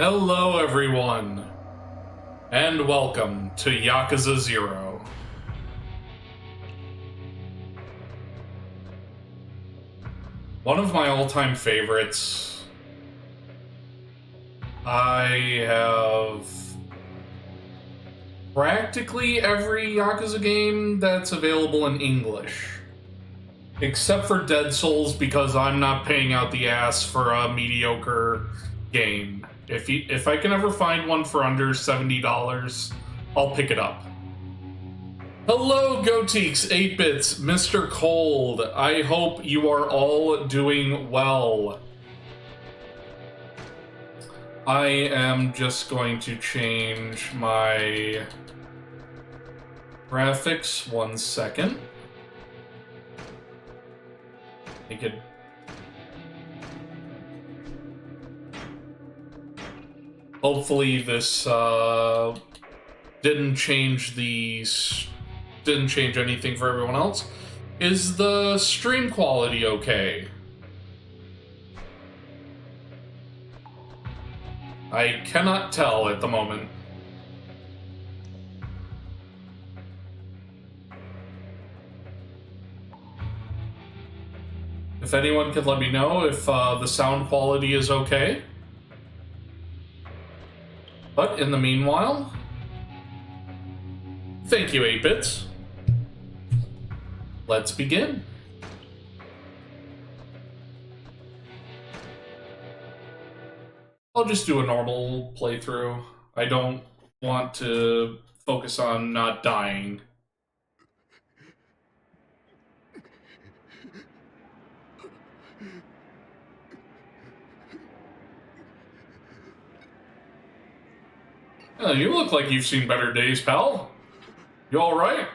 Hello everyone, and welcome to Yakuza 0. One of my all-time favorites. I have practically every Yakuza game that's available in English. Except for Dead Souls, because I'm not paying out the ass for a mediocre game. If I can ever find one for under $70, I'll pick it up. Hello, Goteeks, 8-Bits, Mr. Cold. I hope you are all doing well. I am just going to change my graphics 1 second. Make it hopefully this didn't change anything for everyone else. Is the stream quality okay? I cannot tell at the moment. If anyone could let me know if the sound quality is okay. But in the meanwhile, thank you, 8-Bits. Let's begin. I'll just do a normal playthrough. I don't want to focus on not dying. You look like you've seen better days, pal. You alright?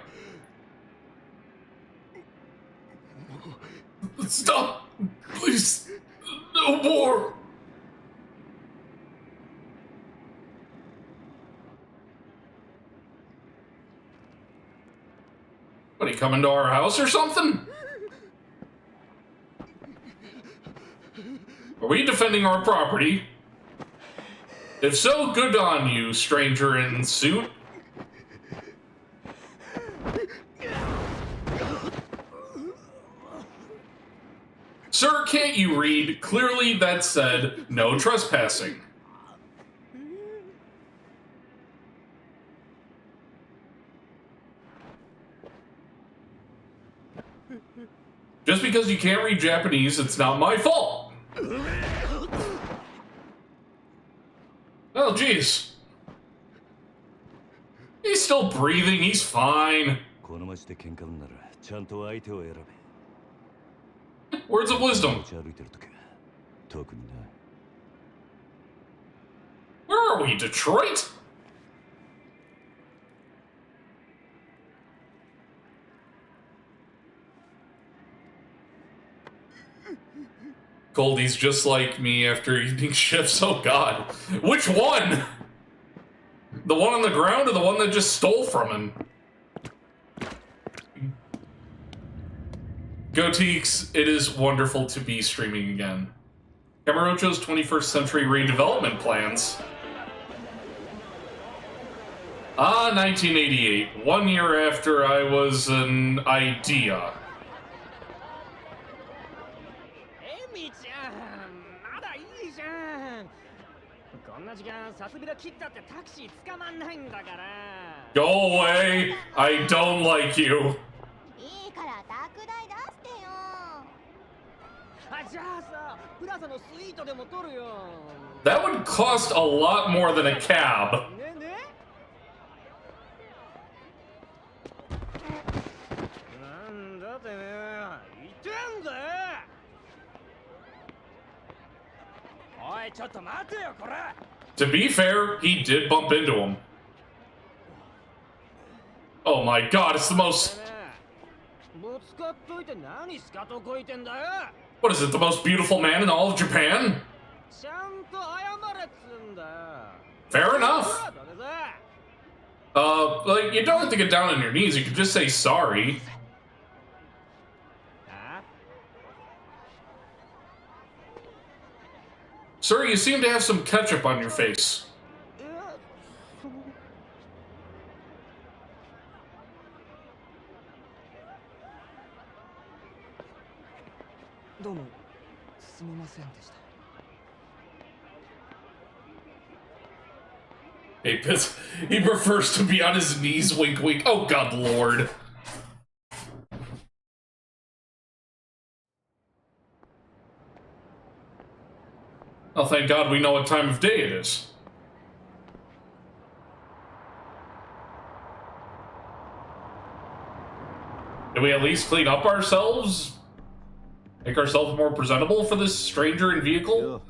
Stop! Please! No more! What, are you coming to our house or something? Are we defending our property? If so, good on you, stranger in suit. Sir, can't you read? Clearly that said, no trespassing. Just because you can't read Japanese, it's not my fault. Oh, jeez. He's still breathing, he's fine. Words of wisdom. Where are we, Detroit? Goldie's just like me after evening shifts. Oh god. Which one? The one on the ground or the one that just stole from him? Goteeks, it is wonderful to be streaming again. Kamurocho's 21st century redevelopment plans. 1988. 1 year after I was an idea. Go away! I don't like you. That would cost a lot more than a cab. To be fair, he did bump into him. Oh my god, it's the most... What is it, the most beautiful man in all of Japan? Fair enough. Like, you don't have to get down on your knees, you can just say sorry. Sir, you seem to have some ketchup on your face. He prefers to be on his knees, wink wink. Oh god lord. Oh, thank God we know what time of day it is. Did we at least clean up ourselves? Make ourselves more presentable for this stranger in vehicle?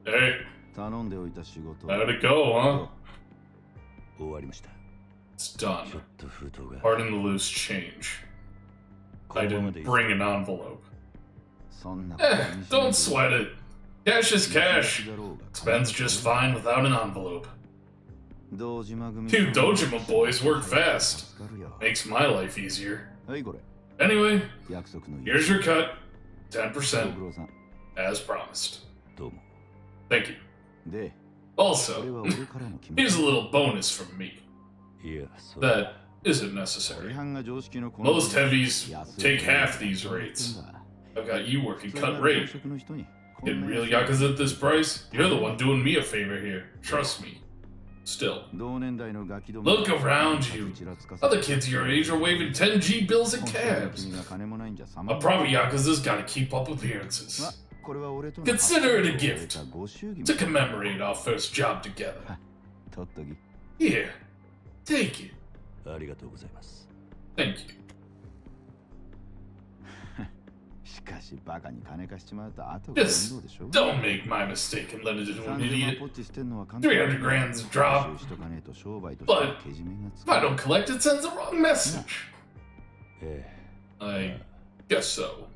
Hey. How'd it go, huh? It's done. Pardon the loose change. I didn't bring an envelope. Don't sweat it. Cash is cash. Spends just fine without an envelope. You Dojima boys work fast. Makes my life easier. Anyway, here's your cut. 10%. As promised. Thank you. Also, here's a little bonus from me. That isn't necessary. Most heavies take half these rates. I've got you working cut rate. Getting real Yakuza at this price? You're the one doing me a favor here. Trust me. Still. Look around you. Other kids your age are waving 10G bills at cabs. A proper Yakuza's gotta keep up appearances. Consider it a gift to commemorate our first job together. Here, take it. Thank you. Just don't make my mistake and let it into an idiot. 300 grand's a drop. But if I don't collect, it sends the wrong message. I guess so.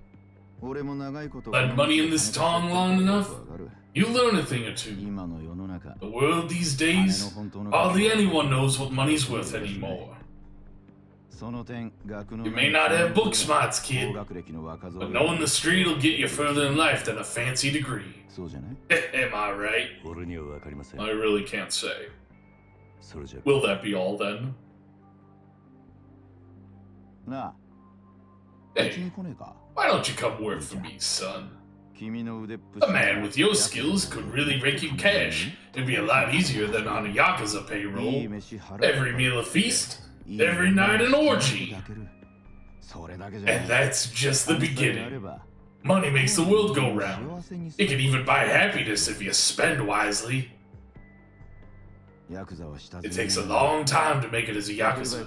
Led money in this tongue long enough, you learn a thing or two. The world these days, hardly anyone knows what money's worth anymore. You may not have book smarts, kid, but knowing the street will get you further in life than a fancy degree. Am I right? I really can't say. Will that be all then? Hey, why don't you come work for me, son? A man with your skills could really rake you cash. It'd be a lot easier than on a Yakuza payroll. Every meal a feast. Every night an orgy. And that's just the beginning. Money makes the world go round. It can even buy happiness if you spend wisely. It takes a long time to make it as a Yakuza.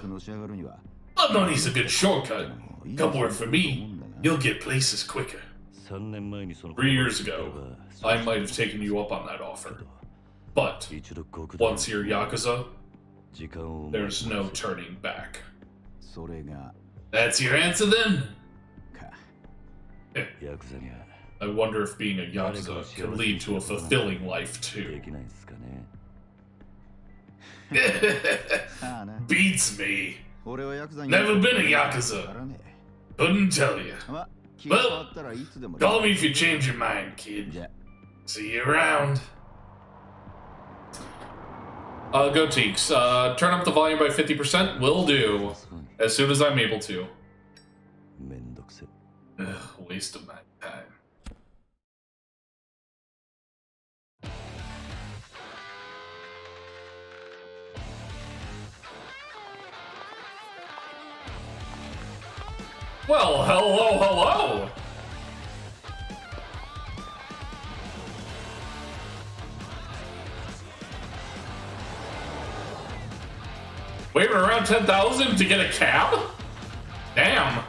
But money's a good shortcut. Come work for me, you'll get places quicker. 3 years ago, I might have taken you up on that offer. But once you're Yakuza, there's no turning back. That's your answer then? I wonder if being a Yakuza can lead to a fulfilling life too. Beats me. Never been a Yakuza. Couldn't tell you. Well, call me if you change your mind, kid. See you around. Goateeks, turn up the volume by 50%. Will do. As soon as I'm able to. Ugh, waste of my time. Well, hello. Waiting around 10,000 to get a cab? Damn.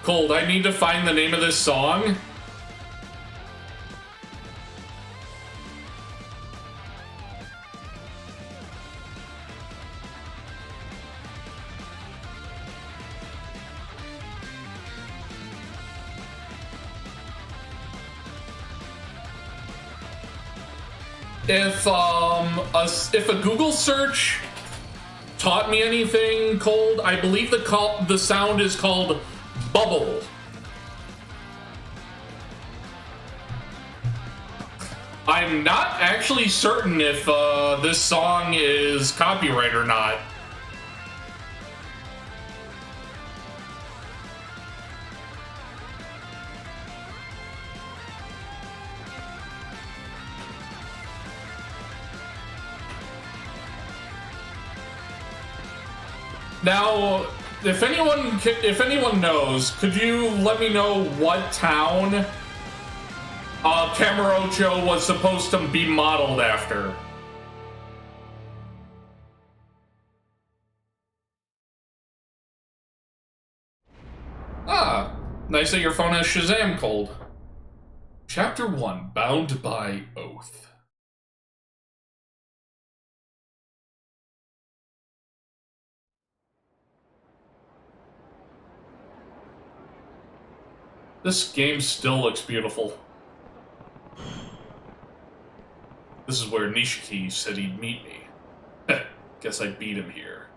Cold, I need to find the name of this song. If a Google search taught me anything, Cold, I believe the sound is called bubble. I'm not actually certain if this song is copyright or not. Now, if anyone knows, could you let me know what town Kamurocho was supposed to be modeled after? Ah, nice that your phone has Shazam, Cold. Chapter 1, Bound by Oath. This game still looks beautiful. This is where Nishiki said he'd meet me. Guess I beat him here.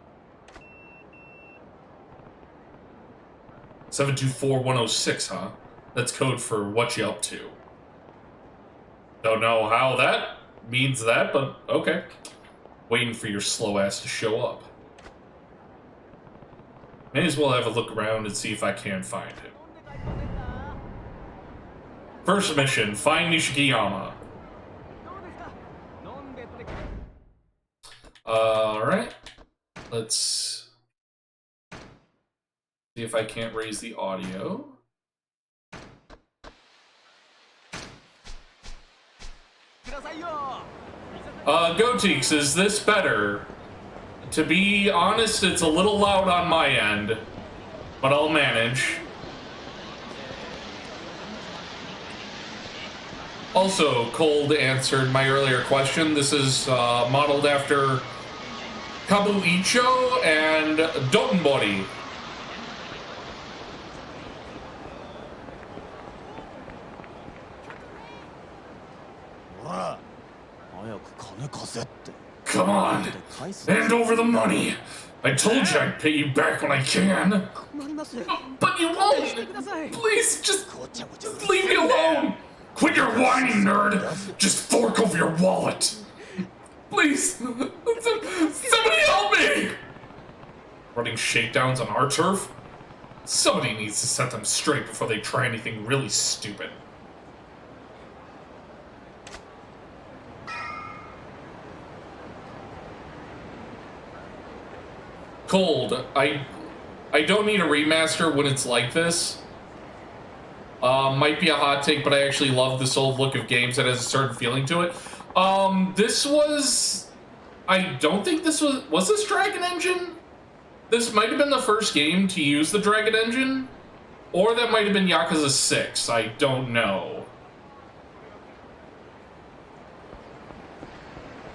724106, huh? That's code for what you up to. Don't know how that means that, but okay. Waiting for your slow ass to show up. May as well have a look around and see if I can find him. First mission, find Nishikiyama. Alright. Let's see if I can't raise the audio. Goteeks, is this better? To be honest, it's a little loud on my end, but I'll manage. Also, Cold answered my earlier question. This is modeled after Kabuicho and Dotonbori. Come on, hand over the money. I told you I'd pay you back when I can. But you won't. Please, just leave me alone. Quit your whining, nerd. Just fork over your wallet. Please, somebody help me. Running shakedowns on our turf? Somebody needs to set them straight before they try anything really stupid. Cold, I don't need a remaster when it's like this. Might be a hot take, but I actually love this old look of games that has a certain feeling to it. This was... I don't think this was... Was this Dragon Engine? This might have been the first game to use the Dragon Engine. Or that might have been Yakuza 6. I don't know.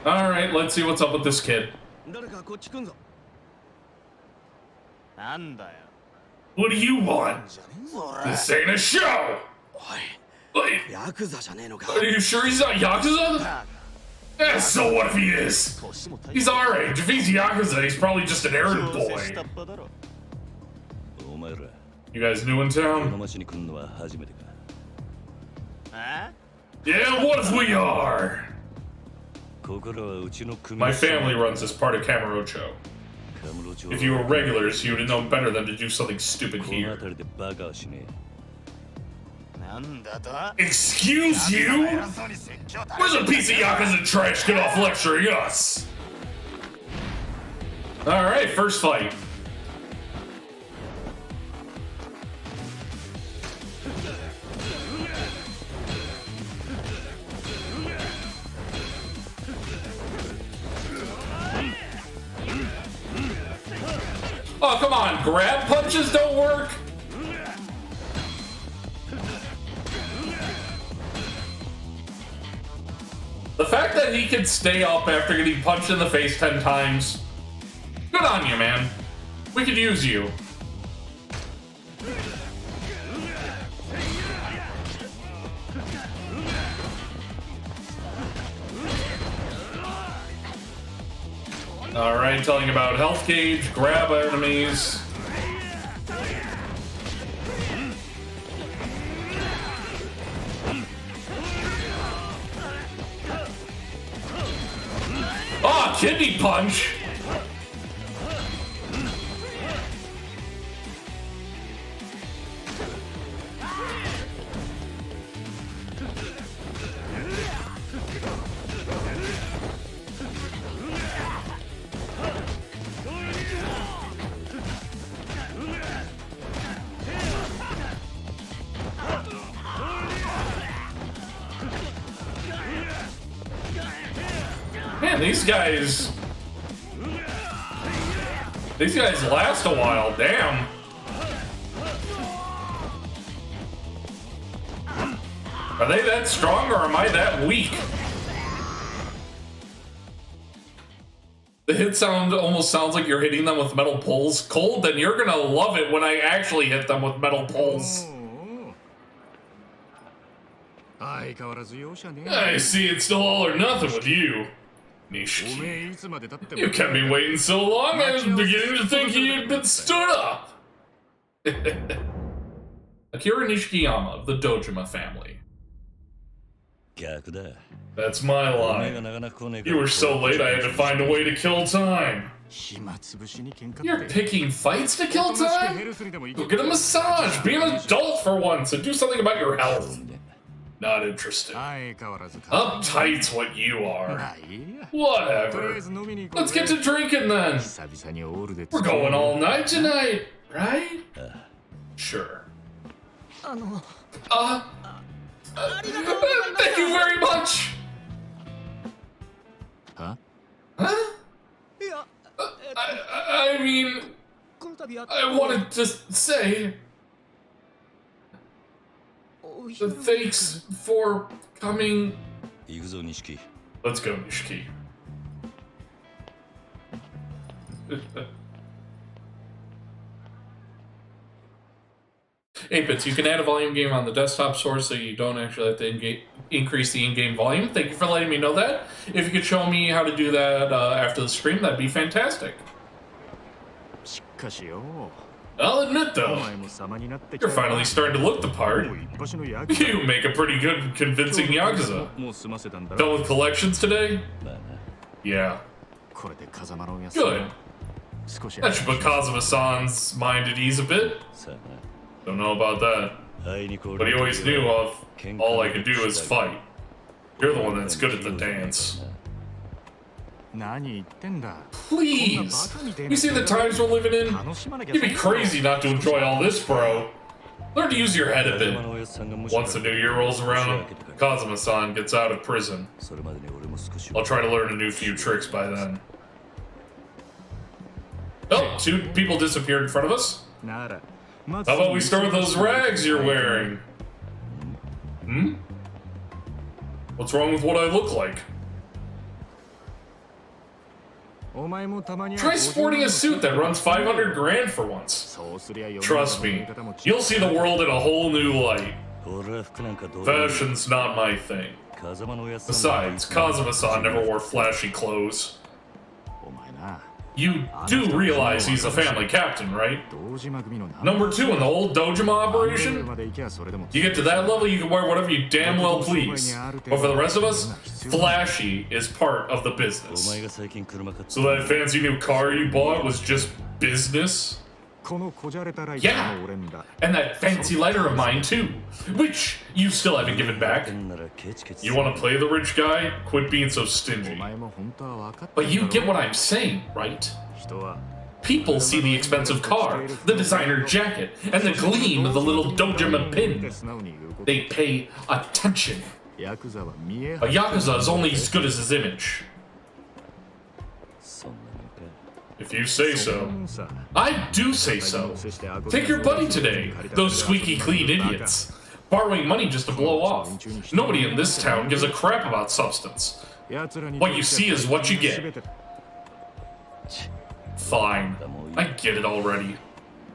Alright, let's see what's up with this kid. What do you want? This ain't a show! Wait, are you sure he's not Yakuza? Yeah, so what if he is? He's our age. If he's Yakuza, he's probably just an errand boy. You guys new in town? Yeah, what if we are? My family runs this part of Kamurocho. If you were regulars, you would have known better than to do something stupid here. Excuse you? Where's a piece of Yakuza trash get off lecturing us? Alright, first fight. Oh, come on, grab punches don't work? The fact that he can stay up after getting punched in the face 10 times, good on you, man. We could use you. Alright, telling about health gauge, grab enemies. Oh, kidney punch! Man, these guys last a while, damn. Are they that strong or am I that weak? The hit sound almost sounds like you're hitting them with metal poles. Cold, then you're gonna love it when I actually hit them with metal poles. I see it's still all or nothing with you. Nishiki. You kept me waiting so long, I was beginning to think you'd been stood up. Akira Nishikiyama of the Dojima family. That's my line. You were so late I had to find a way to kill time. You're picking fights to kill time? Go get a massage, be an adult for once, and do something about your health. Not interested. Uptight's what you are. Whatever. Let's get to drinking then. We're going all night tonight, right? Sure. Thank you very much. Huh? I mean, I wanted to say thanks for coming. Let's go, Nishiki. 8-bits, you can add a volume game on the desktop source so you don't actually have to increase the in-game volume. Thank you for letting me know that. If you could show me how to do that after the stream, that'd be fantastic. I'll admit, though, you're finally starting to look the part. You make a pretty good, convincing Yakuza. Done with collections today? Yeah. Good. That should put Kazuma-san's mind at ease a bit. Don't know about that. But he always knew all I could do is fight. You're the one that's good at the dance. Please! You see the times we're living in? You'd be crazy not to enjoy all this, bro. Learn to use your head a bit. Once the new year rolls around, Kazuma-san gets out of prison. I'll try to learn a few tricks by then. Oh, 2 people disappeared in front of us? How about we start with those rags you're wearing? Hmm? What's wrong with what I look like? Try sporting a suit that runs 500 grand for once. Trust me, you'll see the world in a whole new light. Fashion's not my thing. Besides, Kazuma-san never wore flashy clothes. You do realize he's a family captain, right? Number 2 in the old Dojima operation? You get to that level, you can wear whatever you damn well please. But for the rest of us, flashy is part of the business. So that fancy new car you bought was just business? Yeah, and that fancy lighter of mine too, which you still haven't given back. You want to play the rich guy? Quit being so stingy. But you get what I'm saying, right? People see the expensive car, the designer jacket, and the gleam of the little Dojima pin. They pay attention. A Yakuza is only as good as his image. If you say so. I do say so. Take your buddy today, those squeaky clean idiots. Borrowing money just to blow off. Nobody in this town gives a crap about substance. What you see is what you get. Fine. I get it already.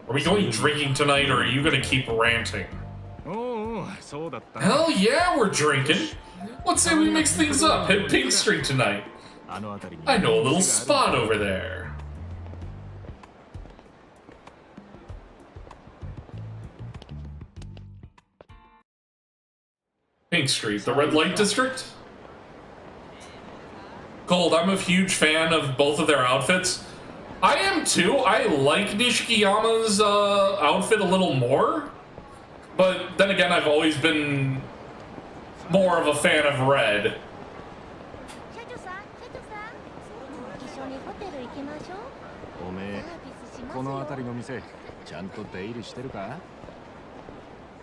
Are we going drinking tonight or are you gonna keep ranting? Hell yeah, we're drinking. Let's say we mix things up, hit Pink Street tonight. I know a little spot over there. Pink Street, the red light district? Gold, I'm a huge fan of both of their outfits. I am too. I like Nishikiyama's outfit a little more. But then again, I've always been more of a fan of red.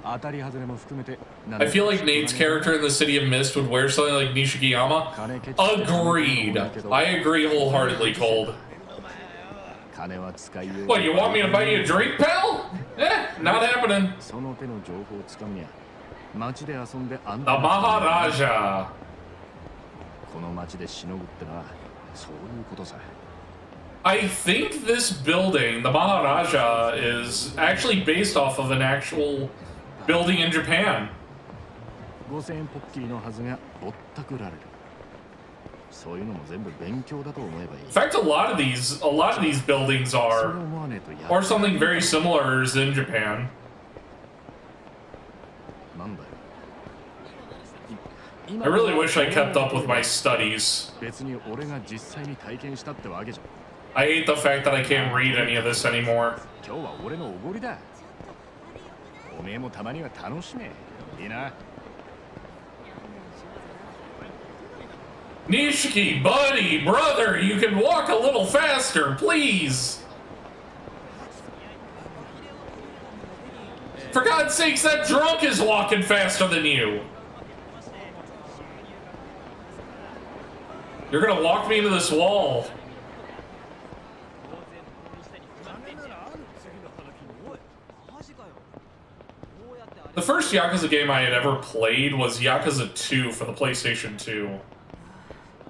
I feel like Nate's character in the City of Mist would wear something like Nishikiyama. Agreed. I agree wholeheartedly, Cold. What, you want me to buy you a drink, pal? Not happening. The Maharaja. I think this building, the Maharaja, is actually based off of an actual building in Japan. In fact, a lot of these buildings are, or something very similar is in Japan. I really wish I kept up with my studies. I hate the fact that I can't read any of this anymore. Nishiki, buddy, brother, you can walk a little faster, please. For God's sakes, that drunk is walking faster than you. You're gonna walk me into this wall. The first Yakuza game I had ever played was Yakuza 2 for the PlayStation 2.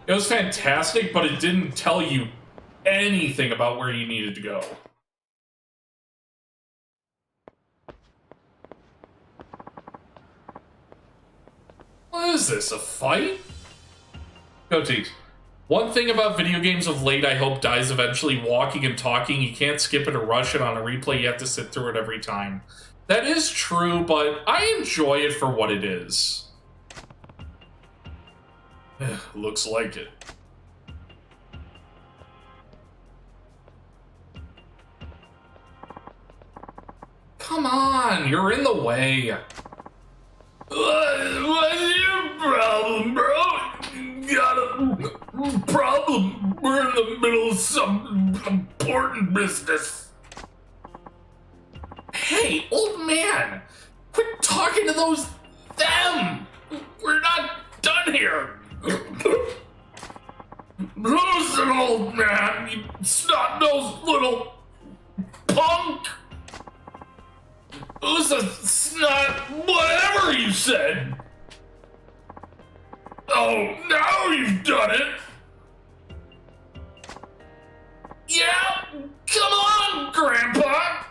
It was fantastic, but it didn't tell you anything about where you needed to go. What is this, a fight? Go Teeks. One thing about video games of late I hope dies eventually, walking and talking. You can't skip it or rush it on a replay, you have to sit through it every time. That is true, but I enjoy it for what it is. Looks like it. Come on, you're in the way. What's your problem, bro? You got a problem? We're in the middle of some important business. Hey, old man! Quit talking to them! We're not done here! Listen, old man, you snot-nosed little punk! Who's a snot whatever you said? Oh, now you've done it! Yeah, come on, Grandpa!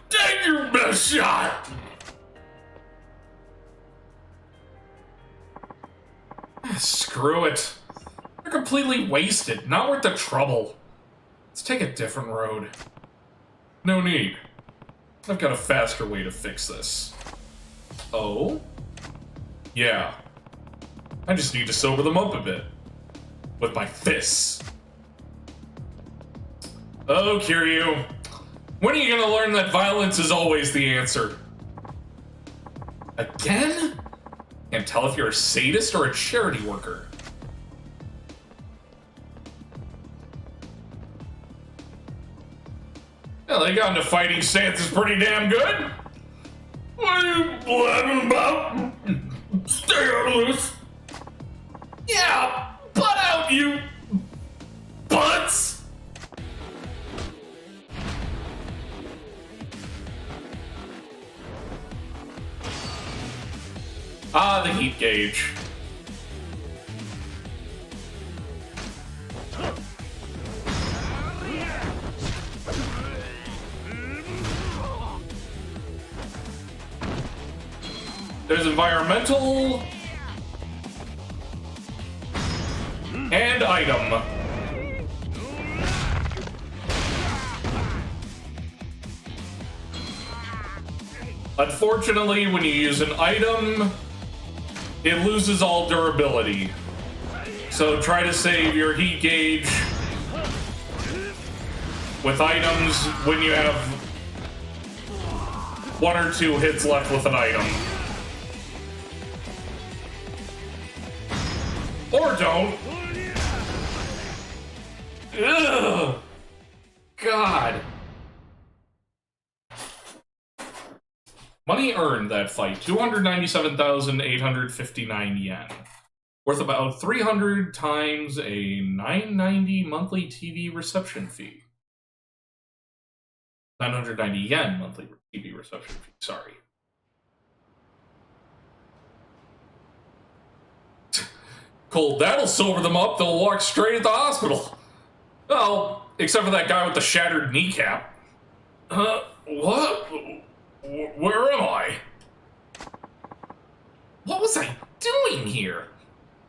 Take your best shot! Screw it. They're completely wasted. Not worth the trouble. Let's take a different road. No need. I've got a faster way to fix this. Oh? Yeah. I just need to sober them up a bit. With my fists. Oh, Kiryu. When are you gonna learn that violence is always the answer? Again? Can't tell if you're a sadist or a charity worker. Well, they got into fighting stances pretty damn good. What are you blabbing about? Stay on loose. Yeah, butt out, you butts! Ah, the heat gauge. There's environmental and item. Unfortunately, when you use an item, it loses all durability. So try to save your heat gauge with items when you have 1 or 2 hits left with an item. Or don't. Ugh. God. Money earned that fight, 297,859 yen. Worth about 300 times a 990 monthly TV reception fee. 990 yen monthly TV reception fee, sorry. Cool, that'll sober them up, they'll walk straight at the hospital. Well, except for that guy with the shattered kneecap. What? Where am I? What was I doing here?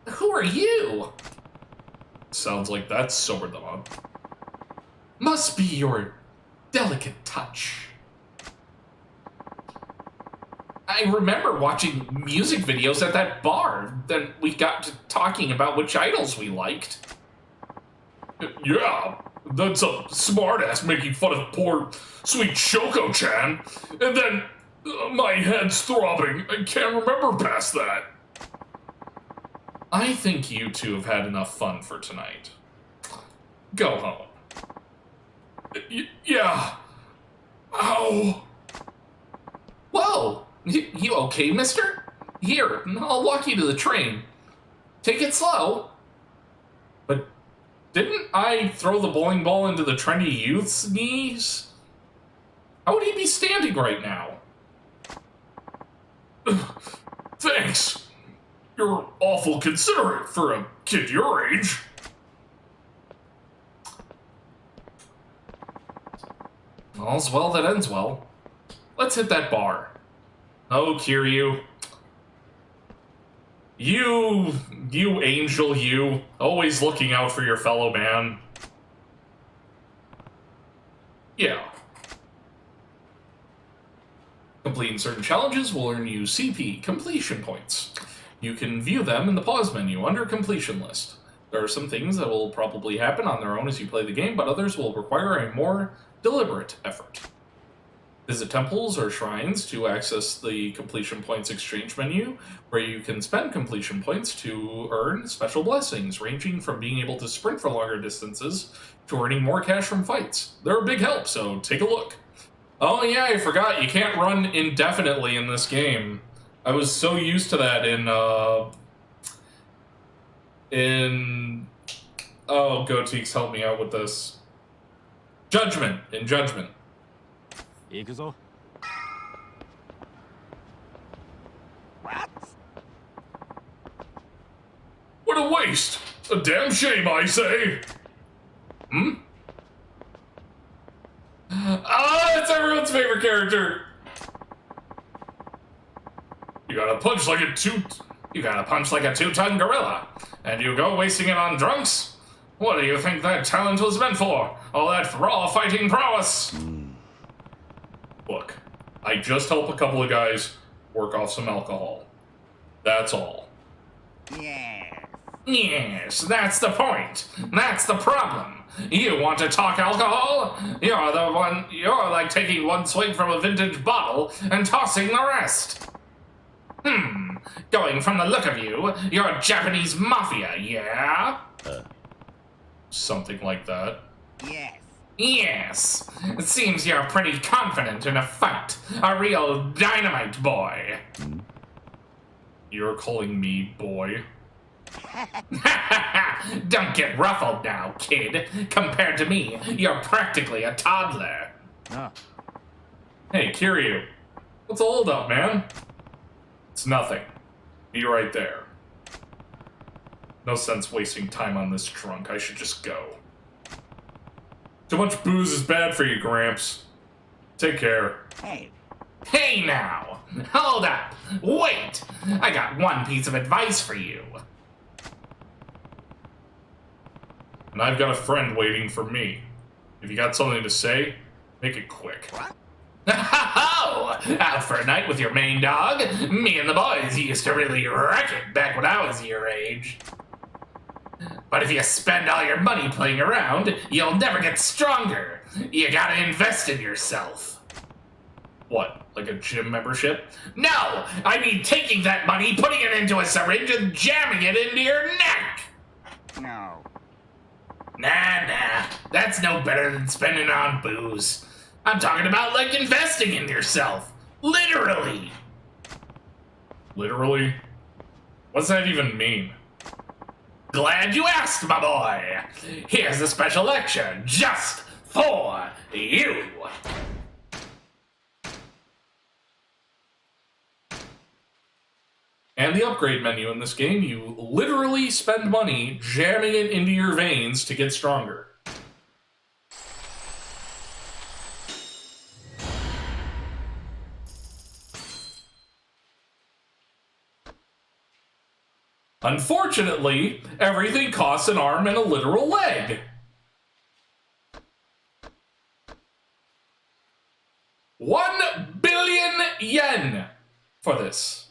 Who are you? Sounds like that sobered them up. Must be your delicate touch. I remember watching music videos at that bar. Then we got to talking about which idols we liked. Yeah, that's a smartass making fun of poor sweet Shoko-chan. And then my head's throbbing. I can't remember past that. I think you two have had enough fun for tonight. Go home. Yeah. Ow. Whoa. You okay, mister? Here, I'll walk you to the train. Take it slow. But didn't I throw the bowling ball into the trendy youth's knees? How would he be standing right now? Thanks. You're awful considerate for a kid your age. All's well that ends well. Let's hit that bar. Oh, Kiryu. You angel, you. Always looking out for your fellow man. Yeah. Completing certain challenges will earn you CP completion points. You can view them in the pause menu under completion list. There are some things that will probably happen on their own as you play the game, but others will require a more deliberate effort. Visit temples or shrines to access the completion points exchange menu, where you can spend completion points to earn special blessings, ranging from being able to sprint for longer distances to earning more cash from fights. They're a big help, so take a look. Oh yeah, I forgot, you can't run indefinitely in this game. I was so used to that in oh, Goateeks, help me out with this. Judgment, in Judgment. What? What a waste! A damn shame, I say! Hmm? Ah, it's everyone's favorite character! You gotta punch like a two-ton gorilla, and you go wasting it on drunks? What do you think that talent was meant for? All that raw fighting prowess? Look, I just help a couple of guys work off some alcohol. That's all. Yes, that's the point. That's the problem. You want to talk alcohol? You're like taking one swig from a vintage bottle and tossing the rest. Going from the look of you, you're Japanese mafia, yeah? Something like that. Yes. It seems you're pretty confident in a fight. A real dynamite boy. You're calling me boy? Don't get ruffled now, kid. Compared to me, you're practically a toddler. Hey, Kiryu. What's the hold up, man? It's nothing. Be right there. No sense wasting time on this drunk. I should just go. Too much booze is bad for you, Gramps. Take care. Hey now! Hold up! Wait! I got one piece of advice for you. And I've got a friend waiting for me. If you got something to say, make it quick. What? Oh, out for a night with your main dog? Me and the boys used to really wreck it back when I was your age. But if you spend all your money playing around, you'll never get stronger. You gotta invest in yourself. What, like a gym membership? No! I mean taking that money, putting it into a syringe, and jamming it into your neck! No. Nah. That's no better than spending on booze. I'm talking about, like, investing in yourself. Literally. Literally? What's that even mean? Glad you asked, my boy. Here's a special lecture just for you. And the upgrade menu in this game, you literally spend money jamming it into your veins to get stronger. Unfortunately, everything costs an arm and a literal leg. $1 billion yen for this.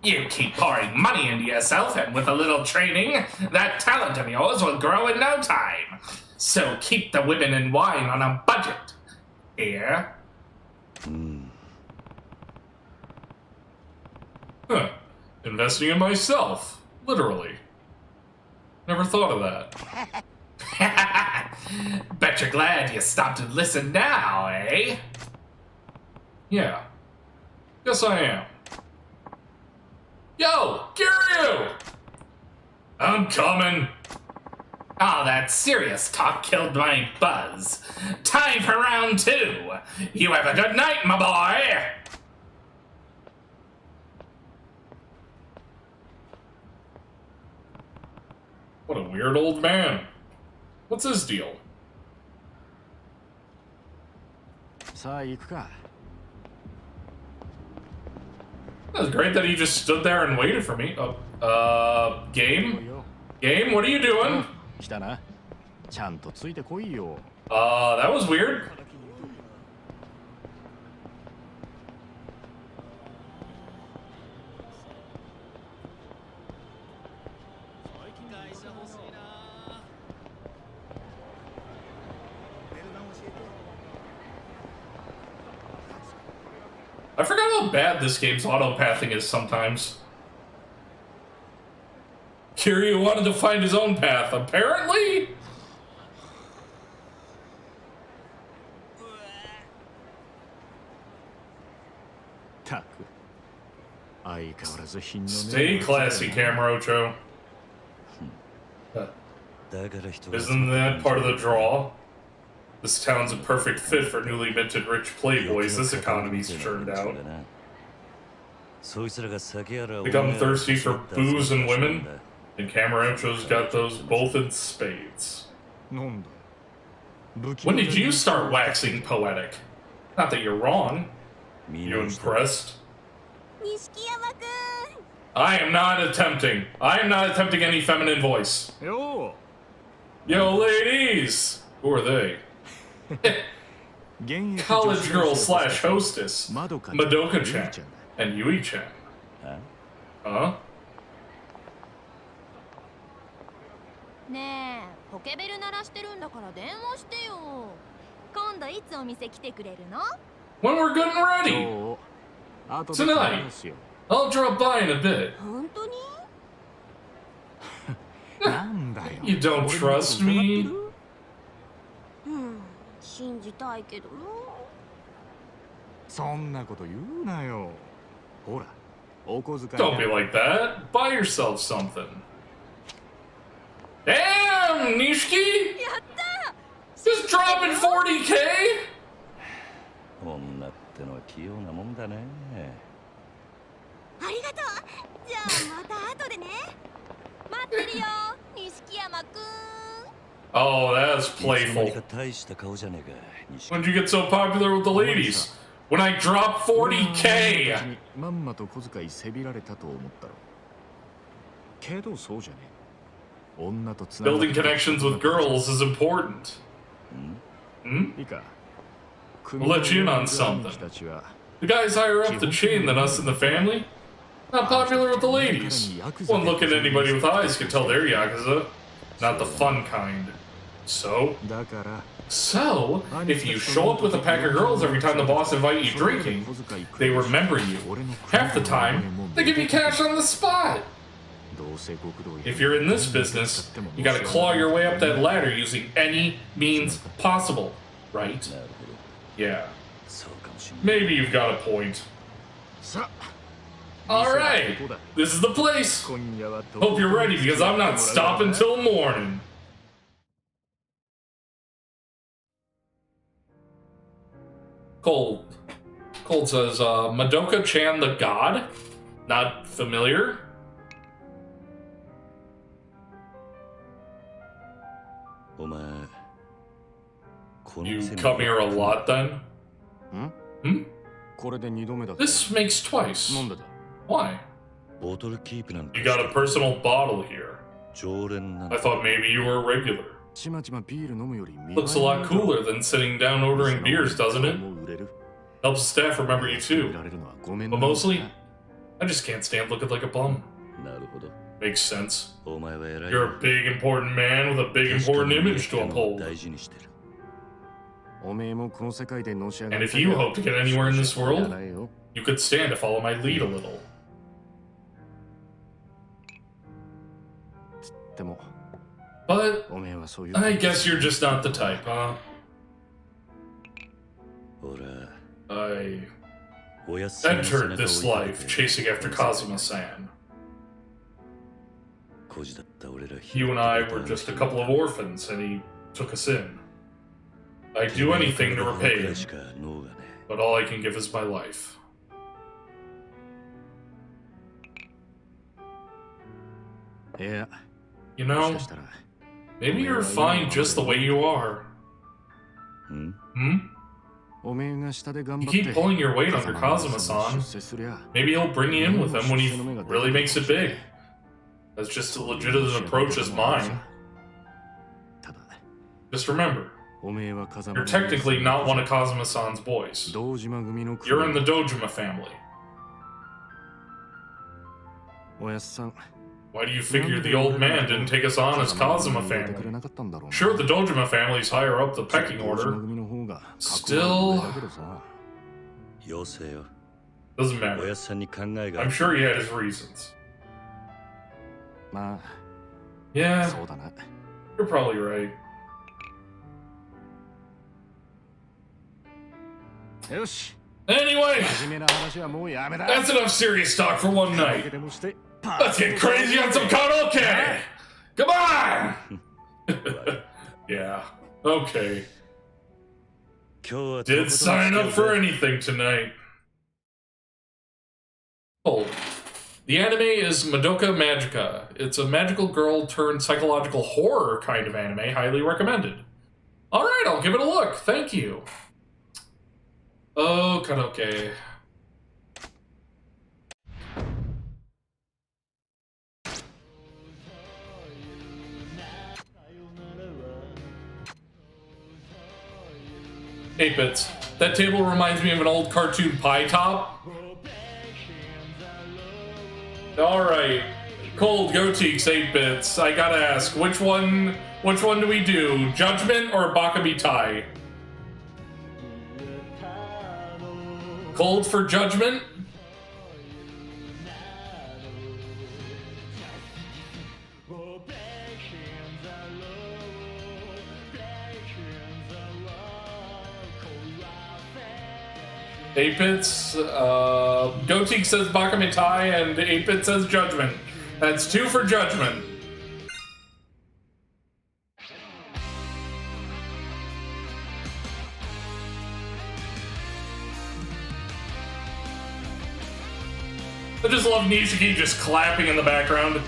You keep pouring money into yourself, and with a little training, that talent of yours will grow in no time. So keep the women and wine on a budget. Here. Huh. Investing in myself. Literally. Never thought of that. Bet you're glad you stopped and listened now, eh? Yeah. Yes, I am. Yo, Kiryu! I'm coming. Oh, that serious talk killed my buzz. Time for round 2. You have a good night, my boy. What a weird old man. What's his deal? さあ行くか That's great that he just stood there and waited for me. Game? Game, what are you doing? 来たなちゃんとついてこいよ That was weird. I forgot how bad this game's auto-pathing is sometimes. Kiryu wanted to find his own path, apparently? Stay classy, Kamurocho. Isn't that part of the draw? This town's a perfect fit for newly minted rich playboys this economy's churned out. Become thirsty for booze and women? And Kamurocho's got those both in spades. When did you start waxing poetic? Not that you're wrong. You impressed? I am not attempting any feminine voice. Yo ladies! Who are they? College girl / hostess, Madoka-chan and Yui-chan. Huh? ねえ、ポケベル鳴らしてるんだから電話してよ。今度いつお店来てくれるの？ When we're good and ready. Tonight. I'll drop by in a bit. 本当に？ You don't trust me? 信じたいけどな。そんなこと言うなよほらお小遣い Don't be like that. Buy yourself something. Damn, Nishiki! やった！ Just dropping 40K? 女ってのは器用なもんだね。ありがとう。じゃあまた後でね。待ってるよ、錦山くん。 Oh, that's playful. When did you get so popular with the ladies? When I dropped 40K! まんまと小遣いせびられたと思ったろけどそうじゃねえ。女とつなが Building connections with girls is important. Hmm? いいか。 We'll let you in on something. The guys higher up the chain than us in the family? Not popular with the ladies. One look at anybody with eyes can tell they're Yakuza. Not the fun kind. So, if you show up with a pack of girls every time the boss invite you drinking, they remember you. Half the time, they give you cash on the spot. If you're in this business, you gotta claw your way up that ladder using any means possible, right? Yeah. Maybe you've got a point. Alright, this is the place. Hope you're ready because I'm not stopping till morning. Cold says, Madoka-chan the god? Not familiar? You come here a lot then? Hmm? This makes twice. Why? You got a personal bottle here. I thought maybe you were a regular. Looks a lot cooler than sitting down ordering beers, doesn't it? Helps the staff remember you too. But mostly, I just can't stand looking like a bum. Makes sense. You're a big, important man with a big, important image to uphold. And if you hope to get anywhere in this world, you could stand to follow my lead a little. But I guess you're just not the type, huh? I entered this life chasing after Kazuma-san. You and I were just a couple of orphans, and he took us in. I'd do anything to repay him, but all I can give is my life. You know, maybe you're fine just the way you are. Hmm? You keep pulling your weight under Kazuma-san. Maybe he'll bring you in with him when he really makes it big. That's just as legit an approach as mine. Just remember, you're technically not one of Kazuma-san's boys. You're in the Dojima family. Why do you figure the old man didn't take us on as Kazuma family? Sure, the Dojima family's higher up the pecking order. Still... doesn't matter. I'm sure he had his reasons. Yeah, you're probably right. Anyway, that's enough serious talk for one night. Let's get crazy on some karaoke! Come on! Yeah, okay. Did sign up for anything tonight. Oh, the anime is Madoka Magica. It's a magical girl turned psychological horror kind of anime. Highly recommended. Alright, I'll give it a look. Thank you. Oh, karaoke. Hey, Bits. That table reminds me of an old cartoon pie top. Alright. Cold Goateeks 8 bits. I gotta ask, which one do we do? Judgment or Bakami Tai? Cold for Judgment? Eight bits. Goateek says Bakami Tai and 8-bit says Judgment. That's 2 for Judgment. I just love Nishiki just clapping in the background.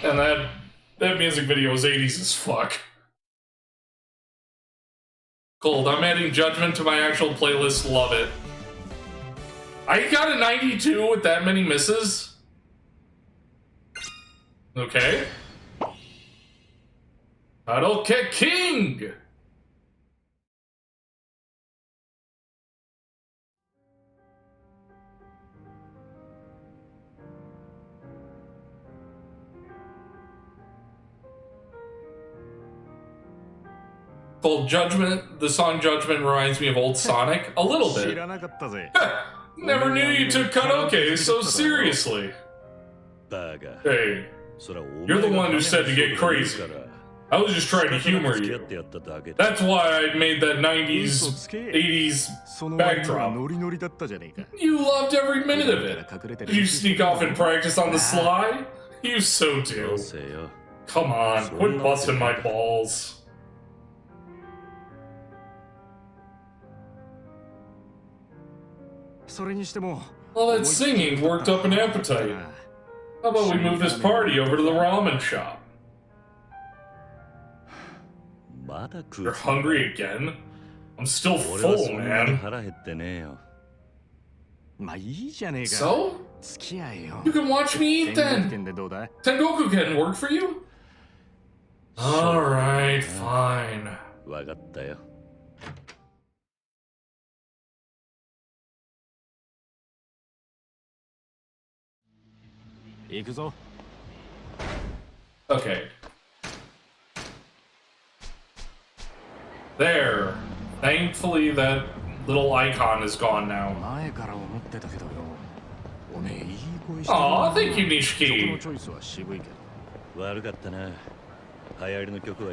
And that music video was 80s as fuck. Cold. I'm adding Judgment to my actual playlist. Love it. I got a 92 with that many misses? Okay. Title Kick King! Called Judgment. The song Judgment reminds me of old Sonic. A little bit. Never knew you took karaoke so seriously. Hey, you're the one who said to get crazy. I was just trying to humor you. That's why I made that 90s, 80s backdrop. You loved every minute of it. Did you sneak off and practice on the sly? You so do. Come on, quit busting my balls. All that singing worked up an appetite. How about we move this party over to the ramen shop? You're hungry again? I'm still full, man. So? You can watch me eat then. Tengoku can work for you? Alright, fine. Okay. There. Thankfully, that little icon is gone now. Aw, thank you, Nishiki.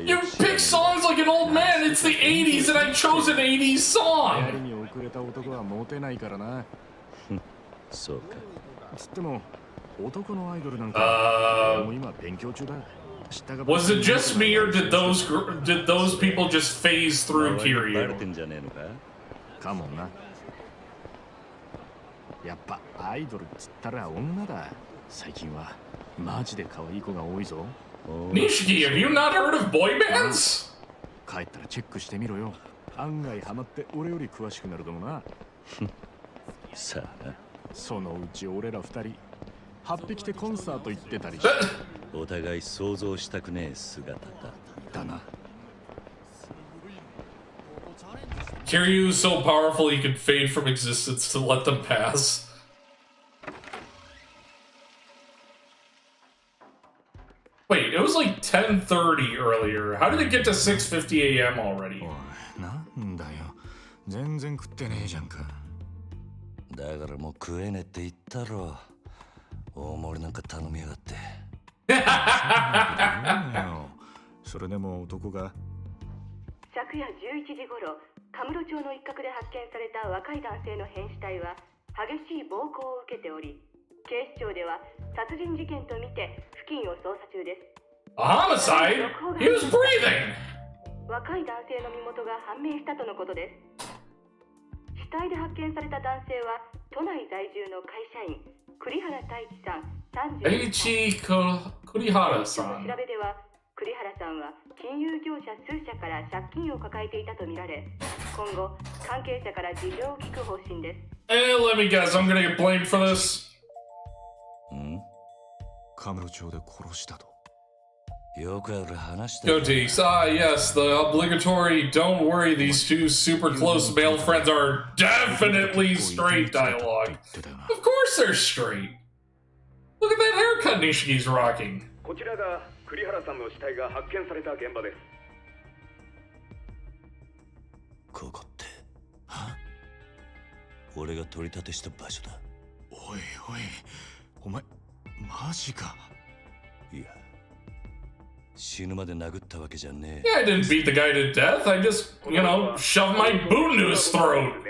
You pick songs like an old man. It's the 80s, and I chose an 80s song. Was it just me, or did those people just phase through Kiryu? Nishiki, have you not heard of boy bands? Kiryu's so powerful he can fade from existence to let them pass. Wait, it was like 10:30 earlier. How did it get to 6:50 a.m. already? A homicide? He was breathing! Eiichi Kurihara-san. Let me guess, I'm gonna get blamed for this. Goatees, yes, the obligatory don't worry, these two super close male friends are definitely straight dialogue. Of course they're straight. Look at that haircut Nishiki's rocking. Yeah, I didn't beat the guy to death. I just, shoved my boot into his throat.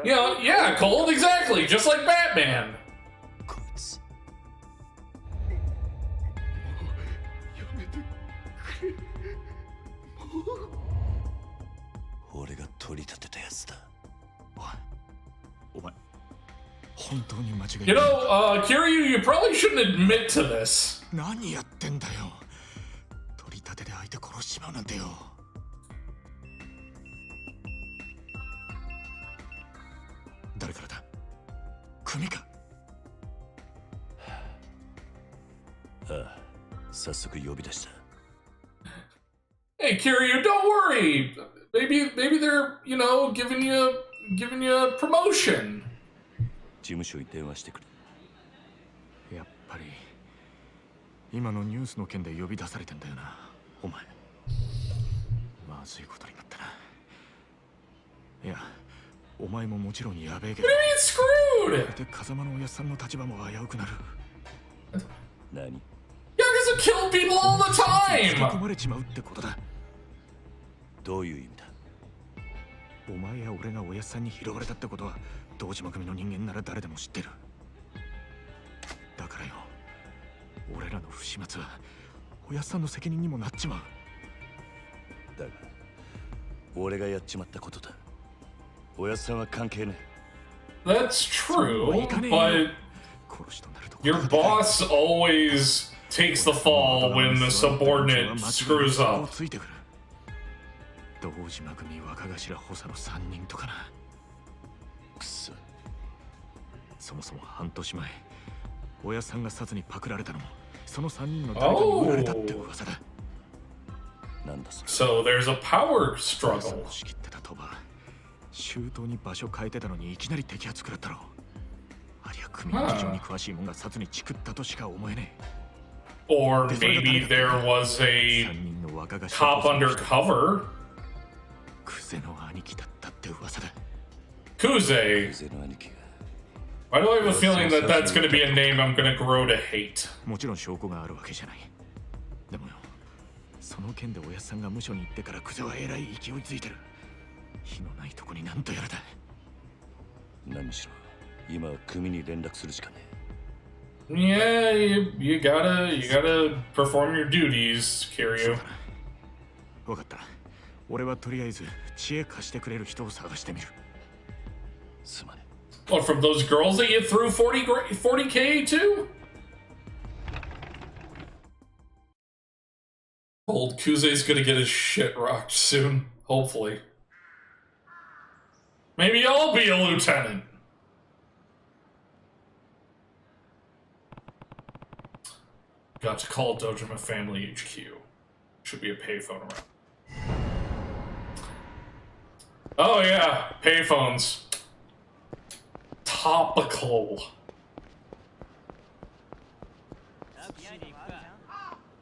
Yeah, Cold, exactly, just like Batman. 取り立てたやつだ。お前本当に間違いない。 You know, Kiryu, you probably shouldn't admit to this. 何やってんだよ。取り立てで相手殺しちまうなんてよ。誰からだ？組か？ああ、早速呼び出した。Hey, Kiryu, don't worry. Maybe they're, you know, giving you a promotion. 事務所に電話してくれ。やっぱり今のニュースの件で呼び出されてんだよな、お前。まずいことになったな。いや、お前ももちろんやべえけど。What do you mean screwed? これで風間のおやっさんの立場も危うくなる。何？ Yakuza kill people all the 巻き time. 込まれちまうってことだ。どういう意味だ？お前や俺がおやっさんに拾われたってことは堂島組の人間なら誰でも知ってる。だからよ、俺らの不始末はおやっさんの責任にもなっちまう。だが俺がやっちまったことだ。おやっさんは関係ねえ。 That's true, but 殺しとなると your boss always takes the fall when the subordinate screws up. ついてくる。堂島組若頭補佐の3人とかな。くそ。そもそも半年前、おやっさんが殺にパクられたのもその3人の誰かに売られたって噂だ。なんだそれ。 So there's a power おやっさん struggle. の仕切ってた鳥羽、周到に場所変えてたのにいきなり摘発食らったろ。ありゃ組の事情に詳しいもんが殺にチクったとしか思えねえ。 Or maybe there was a 3人の若頭 cop undercover. クゼの兄貴だったって噂だ。 Kuze. 風の兄貴が Why do I have a feeling that that's going to be a name I'm going to grow to hate? もちろん証拠があるわけじゃない。でもよ、その件でおやっさんが無所に行ってからクゼはえらい勢いついてる。火のないとこになんとやらだ。何しろ今は組に連絡するしかね Yeah, you gotta perform your duties, そう Kiryu. だな。分かった。俺はとりあえず知恵貸してくれる人を探してみる。え。すまね What, from those girls that you threw 40K to? Old Kuze's gonna get his shit rocked soon, hopefully. Maybe I'll be a lieutenant. Got to call Dojima Family HQ. Should be a payphone around. Oh yeah, payphones. Topical.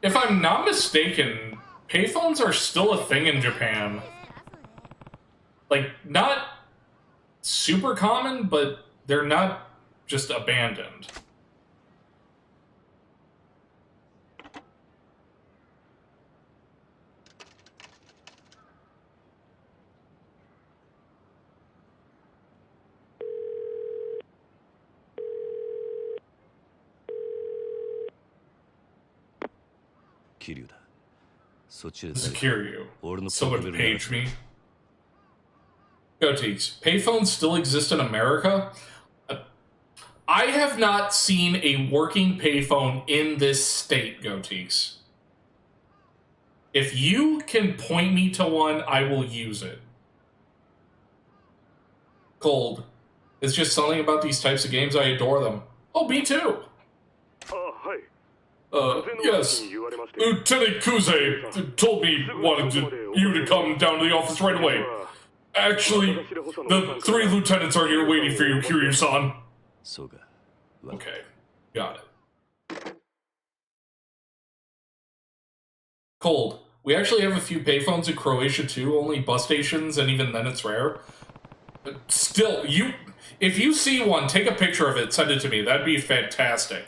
If I'm not mistaken, payphones are still a thing in Japan. Like, not super common, but they're not just abandoned. Kiryu だ。そっちで This is 誰か Kiryu. 俺の Someone ポケベルに page me. Goatees. Payphones still exist in America? I have not seen a working payphone in this state, Goatees. If you can point me to one, I will use it. Gold. It's just something about these types of games. I adore them. Oh, me too. Yes. Lieutenant Kuze told me you to come down to the office right away. Actually, the 3 lieutenants are here waiting for you, Kiryu-san. そうか。 Okay, got it. Cold. We actually have a few payphones in Croatia too, only bus stations, and even then it's rare. But still, if you see one, take a picture of it, send it to me. That'd be fantastic.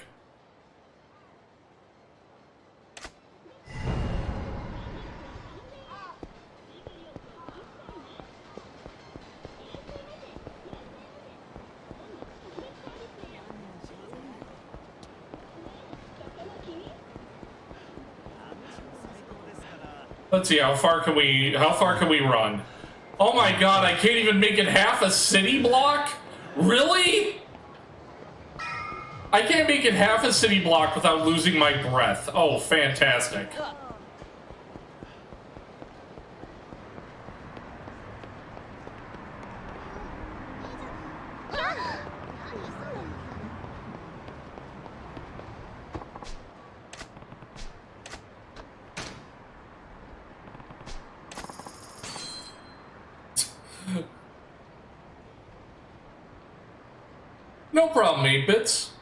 Let's see, how far can we run? Oh my god, I can't even make it half a city block? Really? I can't make it half a city block without losing my breath. Oh, fantastic. No problem, 8-bits.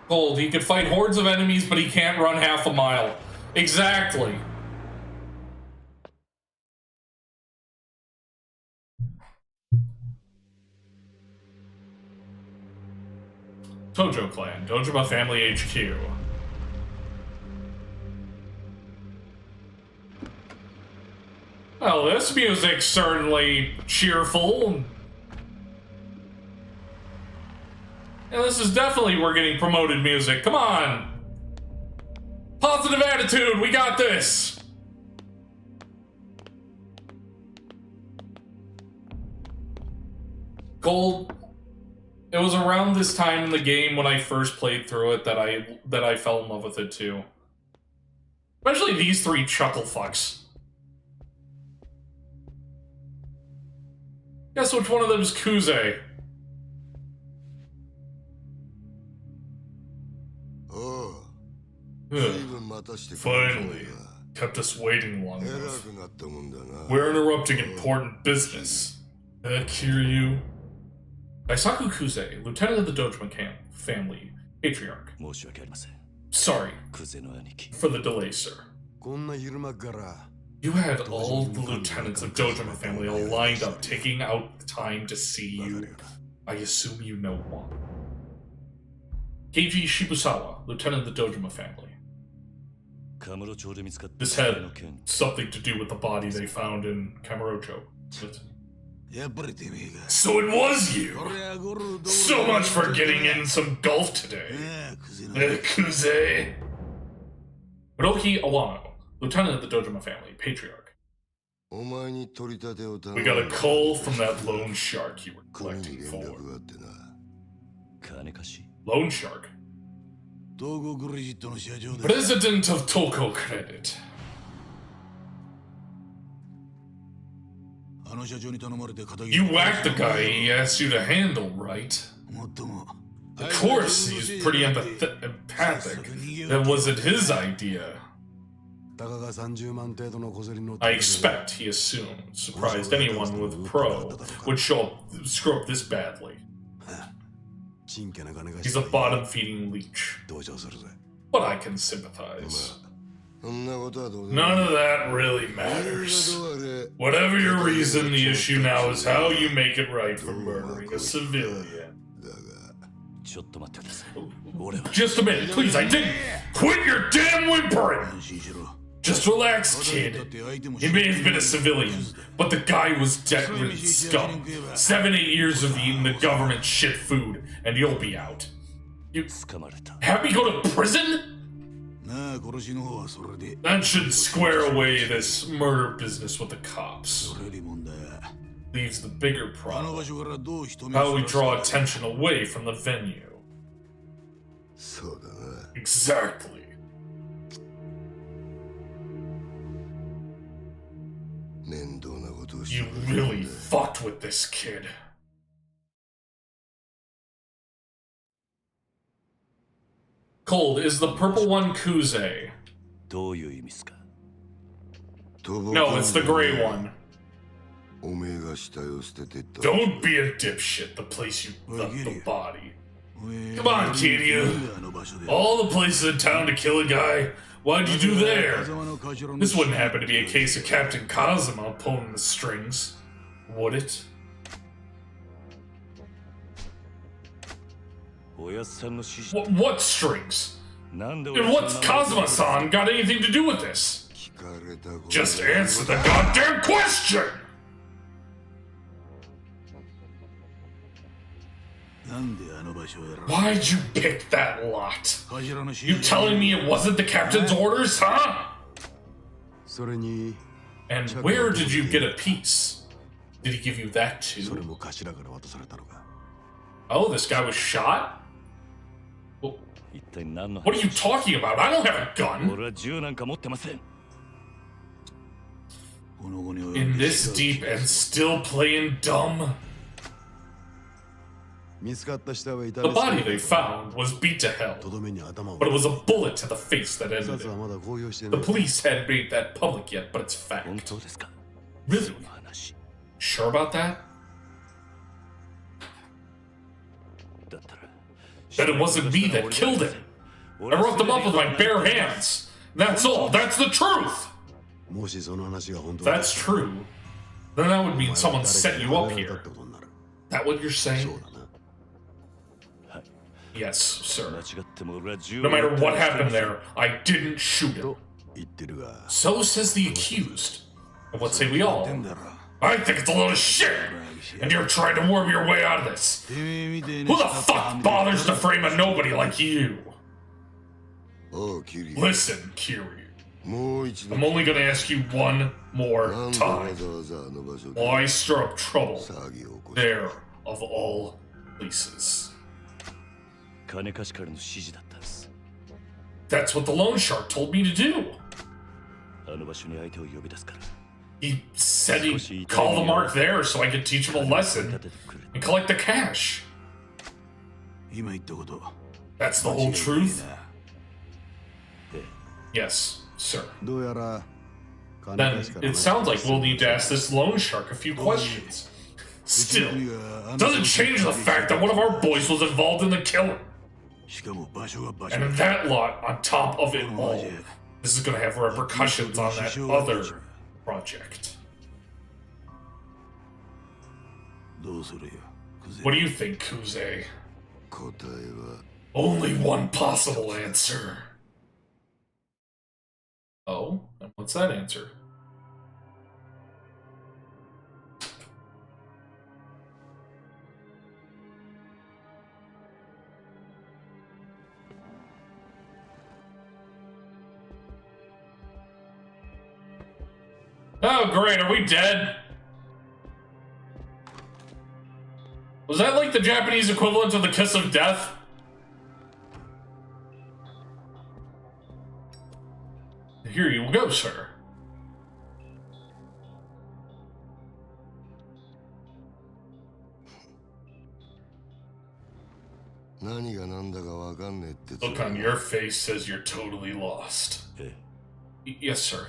Gold, he could fight hordes of enemies, but he can't run half a mile. Exactly. Tojo Clan, Dojima Family HQ. Well, this music's certainly cheerful. And this is definitely we're getting promoted music. Come on! Positive attitude, we got this! Gold. It was around this time in the game when I first played through it that I fell in love with it too. Especially these three chuckle fucks. Guess which one of them is Kuze? Finally, kept us waiting long enough. We're interrupting important business. Kiryu. Daisaku Kuze, Lieutenant of the Dojima Family, Patriarch. Sorry for the delay, sir. You had all the lieutenants of Dojima Family all lined up, taking out the time to see you. I assume you know one. Keiji Shibusawa, Lieutenant of the Dojima Family. This had something to do with the body they found in Kamurocho. So it was you! So much for getting in some golf today. Kuze. Hiroki Awano, Lieutenant of the Dojima Family, Patriarch. We got a call from that loan shark you were collecting for. Loan shark? President of Toko Credit. You whacked the guy he asked you to handle, right? Of course, he's pretty empathic. That wasn't his idea. I expect, he assumed, surprised anyone with pro would screw up this badly. He's a bottom-feeding leech. But I can sympathize. None of that really matters. Whatever your reason, the issue now is how you make it right for murdering a civilian. Just a minute, please, I didn't. Quit your damn whimpering! Just relax, kid. He may have been a civilian, but the guy was debt-ridden scum. 7-8 years of eating the government shit food, and you'll be out. You have me go to prison? That should square away this murder business with the cops. Leaves the bigger problem. How we draw attention away from the venue. Exactly. You really fucked with this kid. Cold, is the purple one Kuze? No, it's the gray one. Don't be a dipshit, the place you left the body. Come on, Kiryu. All the places in town to kill a guy, what'd you do there? This wouldn't happen to be a case of Captain Kazuma pulling the strings, would it? What strings? And what's Kazuma-san got anything to do with this? Just answer the goddamn question! Why'd you pick that lot? You telling me it wasn't the captain's orders, huh? And where did you get a piece? Did he give you that それ too? も頭から渡されたのか Oh, this guy was shot? Well, 一体何の what are you 話 talking about? I don't have a gun. 俺は銃なんか持ってません In this deep and still playing dumb? 見つかった死体は The body they found was beat to hell, とどめに頭を but it was a bullet to the face that 警 ended 察は it. まだ公表して The ない police hadn't made that public yet, but it's 本 fact. 当ですか Really? その話 Sure about that? だったら That it wasn't me that killed him. I wrote them up with my bare hands. That's all. That's the truth. もしその話が本当だ That's true. Then that would mean someone set you up 誰かに here. ってことになる That what you're そ saying? うだな Yes, 間 sir. 違っても俺は銃 No を matter what happened there, I didn't shoot him. と言ってるが So says the accused. And what say we 言 all? ってんだろ I think it's a load of shit! And you're trying to worm your way out of this. てめえみてえ Who the fuck bothers to frame a nobody like you? おうキリ Listen, Kiryu. もう一度 I'm only gonna ask you one more なんでわ time. ざわざあの場所で Why stir up trouble 騒ぎを起こした there of all places? 金貸しからの指示だったんです That's what the loan shark told me to do. あの場所に相手を呼び出すから He said he'd call the mark there so I could teach him a 立 lesson ててくれ and collect the cash. 今言ったこと That's the whole truth? ええ Yes, sir. どうやら金 Then 貸しから it sounds like we'll need to ask this loan shark a few questions. Still, doesn't change the fact that one of our boys was involved in the killing. しかも場所が場所 And that lot on top of it all. This is gonna have repercussions on that other project. どうするよクゼ What do you think, Kuze? 答えは Only one possible answer. Oh? And what's that answer? Oh, great. Are we dead? Was that like the Japanese equivalent of the kiss of death? Here you go, sir. Look on your face says you're totally lost. え Yes, sir.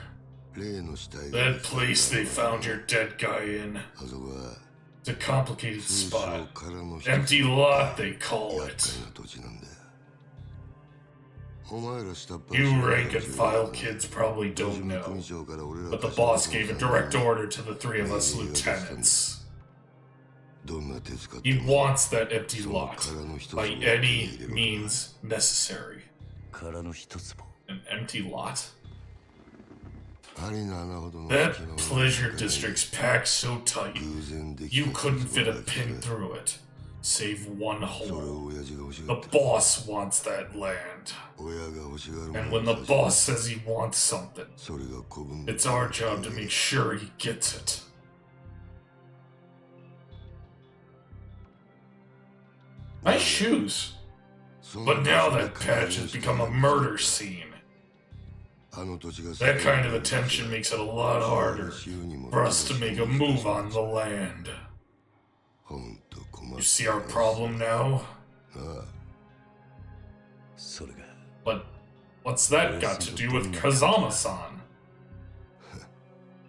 例の死体 That place they found your dead guy in. あそこは It's a complicated 通称 spot. からの一つ Empty lot, they call 厄 it. 介な土地なんだお前ら下っ端 You rank and file kids probably don't know. But the boss gave a direct order to the three of us lieutenants. どんな手使って He も wants that empty lot by any means necessary. 殻の一つも An empty lot? 針の穴ほどの That 隙間も pleasure district's packed so tight, 偶然でき you た couldn't fit a はず pin through it. Save one それ hole. を親父が欲し The がって boss wants that land. 親が欲しがる And も when の the に boss says he wants something, それが子分 it's our job to make sure he gets it. Nice shoes. But now that patch has become a murder scene. あの土地が That kind of attention makes it a lot harder for us to make a move on the land. ほんと困 You る see our problem now? なそれが But what's that got to do with Kazama-san?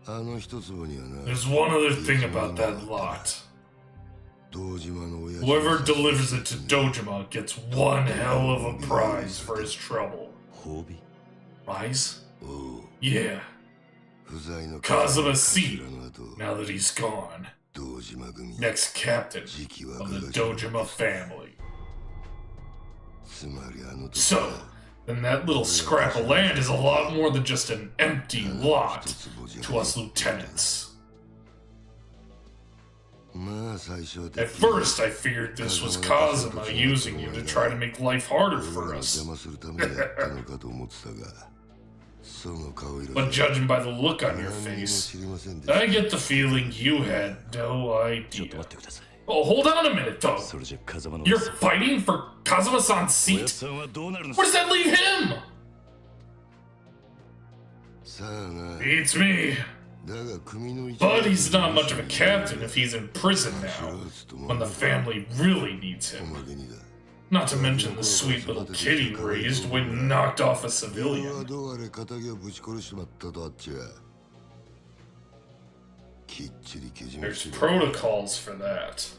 あの一坪にはな There's one other thing about that lot. 堂島の親父 Whoever delivers it to Dojima gets one hell of a prize for his trouble. 褒美 Prize? おう Yeah, 不在の Kazuma C. 頭の後 Now that he's gone. 堂島組 Next captain 次期 of 若 the 頭 Dojima family. つまりあの土地 So, then that little scrap of land is a lot more than just an empty lot to us lieutenants. まあ最初は At first, I figured this was Kazuma using you to try to make life harder for 俺らを us. 邪魔するためにやったのかと思ってたが But judging by the look on your face, I get the feeling you had no idea. Oh, hold on a minute, though. You're fighting for Kazuma-san's seat? Where does that leave him? Beats me. But he's not much of a captain if he's in prison now, when the family really needs him. Not to mention the sweet little kid he raised when knocked off a civilian. There's protocols for that.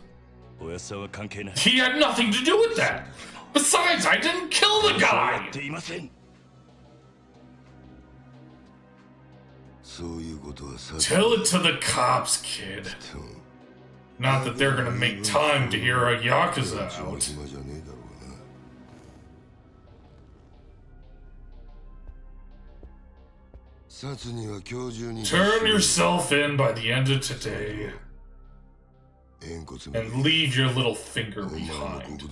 He had nothing to do with that! Besides, I didn't kill the guy! Tell it to the cops, kid. Not that they're gonna make time to hear a Yakuza out. Turn yourself in by the end of today. And leave your little finger behind.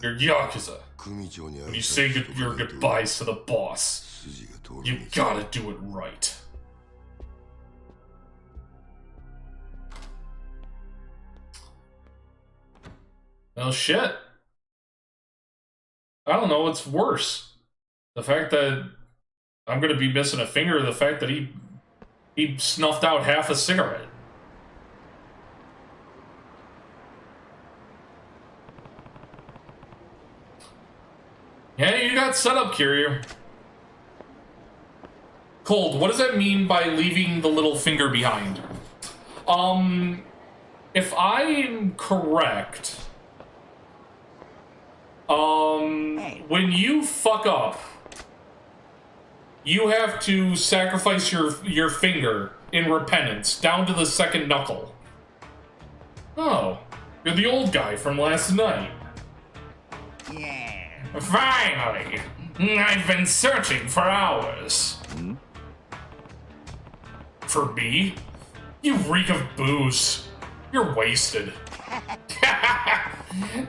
You're Yakuza. When you say your goodbyes to the boss, you gotta do it right. Well, shit. I don't know what's worse. The fact that I'm gonna be missing a finger, or the fact that he snuffed out half a cigarette. Yeah, you got set up, Kiryu. Cold, what does that mean by leaving the little finger behind? If I'm correct, when you fuck up, you have to sacrifice your finger in repentance, down to the second knuckle. Oh, you're the old guy from last night. Yeah. Finally! I've been searching for hours. For me? You reek of booze. You're wasted.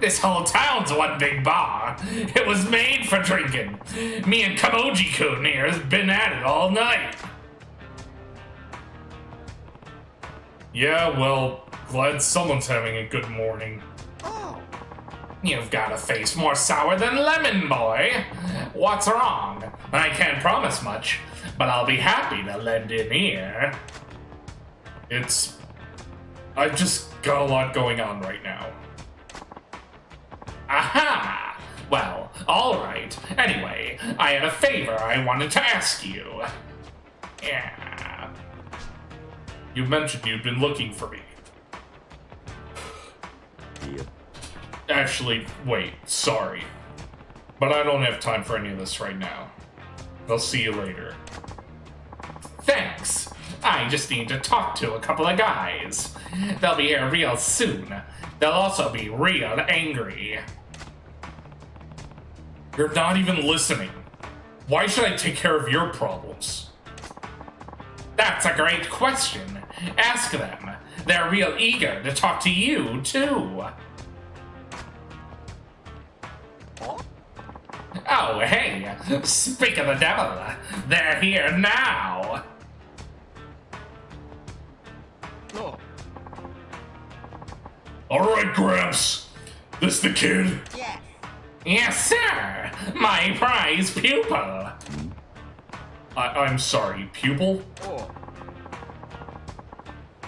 This whole town's one big bar. It was made for drinking. Me and Kamoji-kun here has been at it all night. Yeah, well, glad someone's having a good morning. You've got a face more sour than lemon, boy. What's wrong? I can't promise much, but I'll be happy to lend an ear. I've just got a lot going on right now. Aha! Well, alright. Anyway, I had a favor I wanted to ask you. Yeah. You mentioned you'd been looking for me. Yep. Actually, wait, sorry. But I don't have time for any of this right now. I'll see you later. Thanks. I just need to talk to a couple of guys. They'll be here real soon. They'll also be real angry. You're not even listening. Why should I take care of your problems? That's a great question. Ask them. They're real eager to talk to you, too. Oh, hey, speak of the devil, they're here now. Oh. All right, Gramps, this the kid? Yeah. Yes, sir, my prize pupil. I'm sorry, pupil? Oh.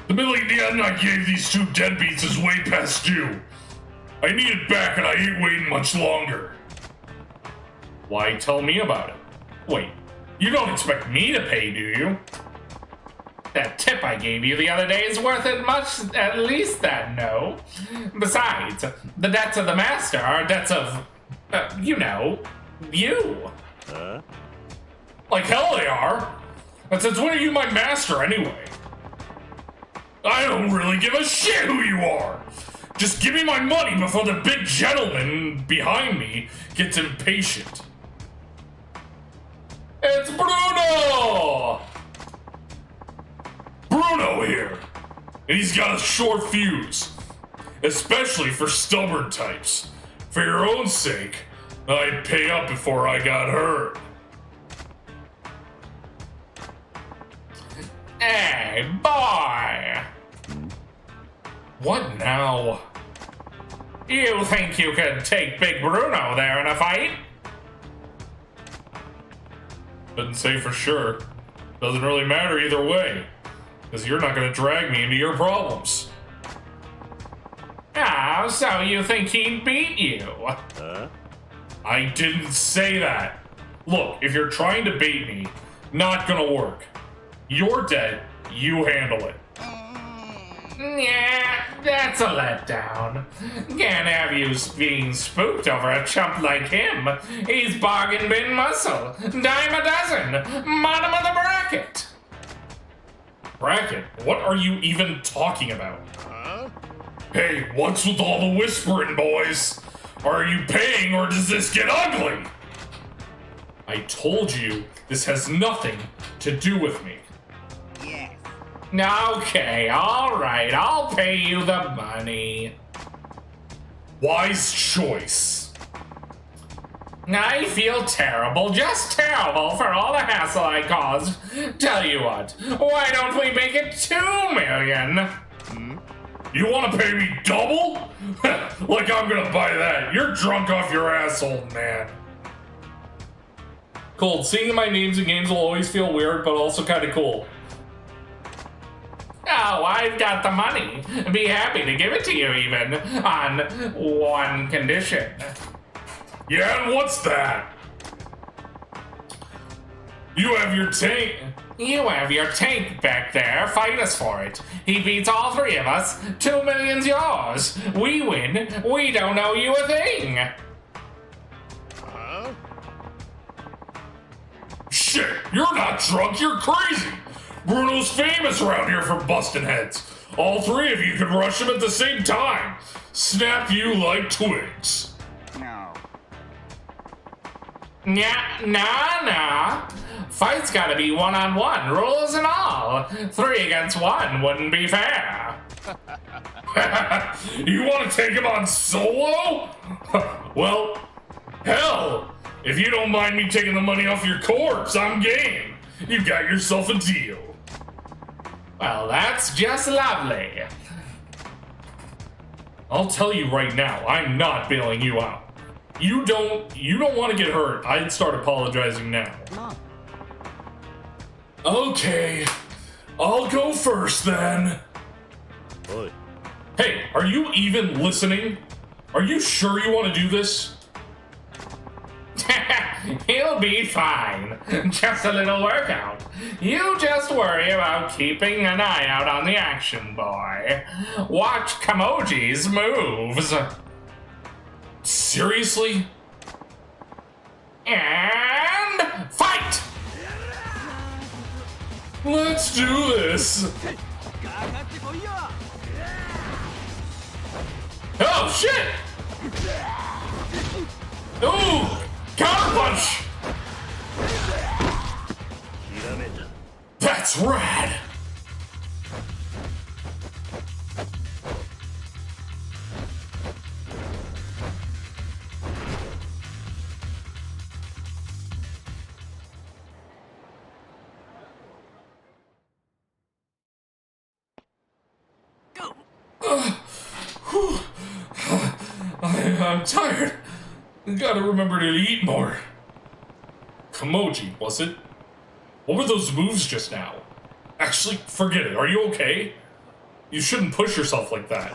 The million yen I gave these two deadbeats is way past due. I need it back and I ain't waiting much longer. Why tell me about it? Wait, you don't expect me to pay, do you? That tip I gave you the other day is worth it much, at least that, no? Besides, the debts of the master are debts of, you know, you. Huh? Like hell they are. And since when are you my master anyway? I don't really give a shit who you are. Just give me my money before the big gentleman behind me gets impatient. It's Bruno! Bruno here. And he's got a short fuse. Especially for stubborn types. For your own sake, I'd pay up before I got hurt. Hey, boy! What now? You think you could take Big Bruno there in a fight? Couldn't say for sure. Doesn't really matter either way, because you're not gonna drag me into your problems. Ah, so you think he'd beat you? I didn't say that. Look, if you're trying to bait me, not gonna work. You're dead, you handle it. Yeah, that's a letdown. Can't have you being spooked over a chump like him. He's bargain bin muscle, dime a dozen, bottom of the bracket. Bracket? What are you even talking about? Hey, what's with all the whispering, boys? Are you paying or does this get ugly? I told you this has nothing to do with me. Yes. Okay, alright, I'll pay you the money. Wise choice. I feel terrible, just terrible for all the hassle I caused. Tell you what, why don't we make it 2 million? You want to pay me double? Like I'm gonna buy that. You're drunk off your ass, old man. Cool, seeing my names in games will always feel weird, but also kind of cool. Oh, I've got the money. Be happy to give it to you even, on one condition. Yeah, and what's that? You have your tank. You have your tank back there. Fight us for it. He beats all 3 of us. 2 million's yours. We win. We don't owe you a thing. Shit, you're not drunk. You're crazy. Bruno's famous around here for busting heads. All 3 of you could rush him at the same time. Snap you like twigs. No. Nah. Fight's gotta be 1-on-1, rules and all. 3 against 1 wouldn't be fair. You want to take him on solo? Well, hell, if you don't mind me taking the money off your corpse, I'm game. You got yourself a deal. Well, that's just lovely. I'll tell you right now, I'm not bailing you out. You don't want to get hurt. I'd start apologizing now. Okay, I'll go first then. Oi. Hey, are you even listening? Are you sure you want to do this? He'll be fine. Just a little workout. You just worry about keeping an eye out on the action, boy. Watch Kamoji's moves. Seriously? And fight! Let's do this. Oh shit! Ooh! Counterpunch! That's rad! I'm tired. Gotta remember to eat more. Kamoji, was it? What were those moves just now? Actually, forget it. Are you okay? You shouldn't push yourself like that.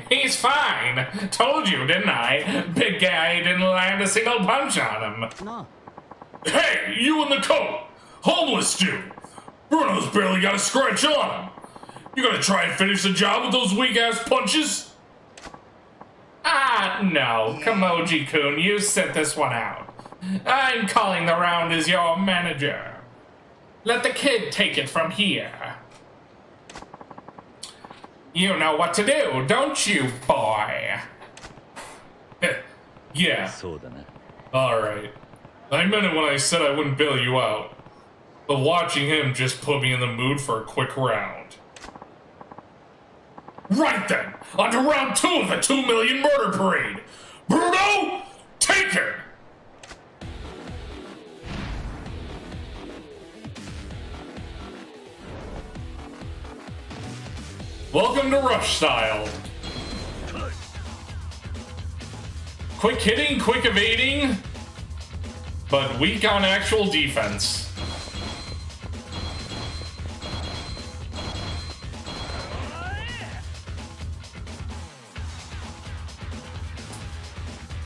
He's fine. Told you, didn't I? Big guy didn't land a single punch on him. No. Hey, you in the coat! Homeless dude! Bruno's barely got a scratch on him. You gonna try and finish the job with those weak-ass punches? Ah, no. Kamoji-kun, you sit this one out. I'm calling the round as your manager. Let the kid take it from here. You know what to do, don't you, boy? Yeah. Alright. I meant it when I said I wouldn't bail you out. But watching him just put me in the mood for a quick round. Right then! On to round 2 of the 2 million murder parade! Bruno, take it! Welcome to Rush Style. Quick hitting, quick evading, but weak on actual defense.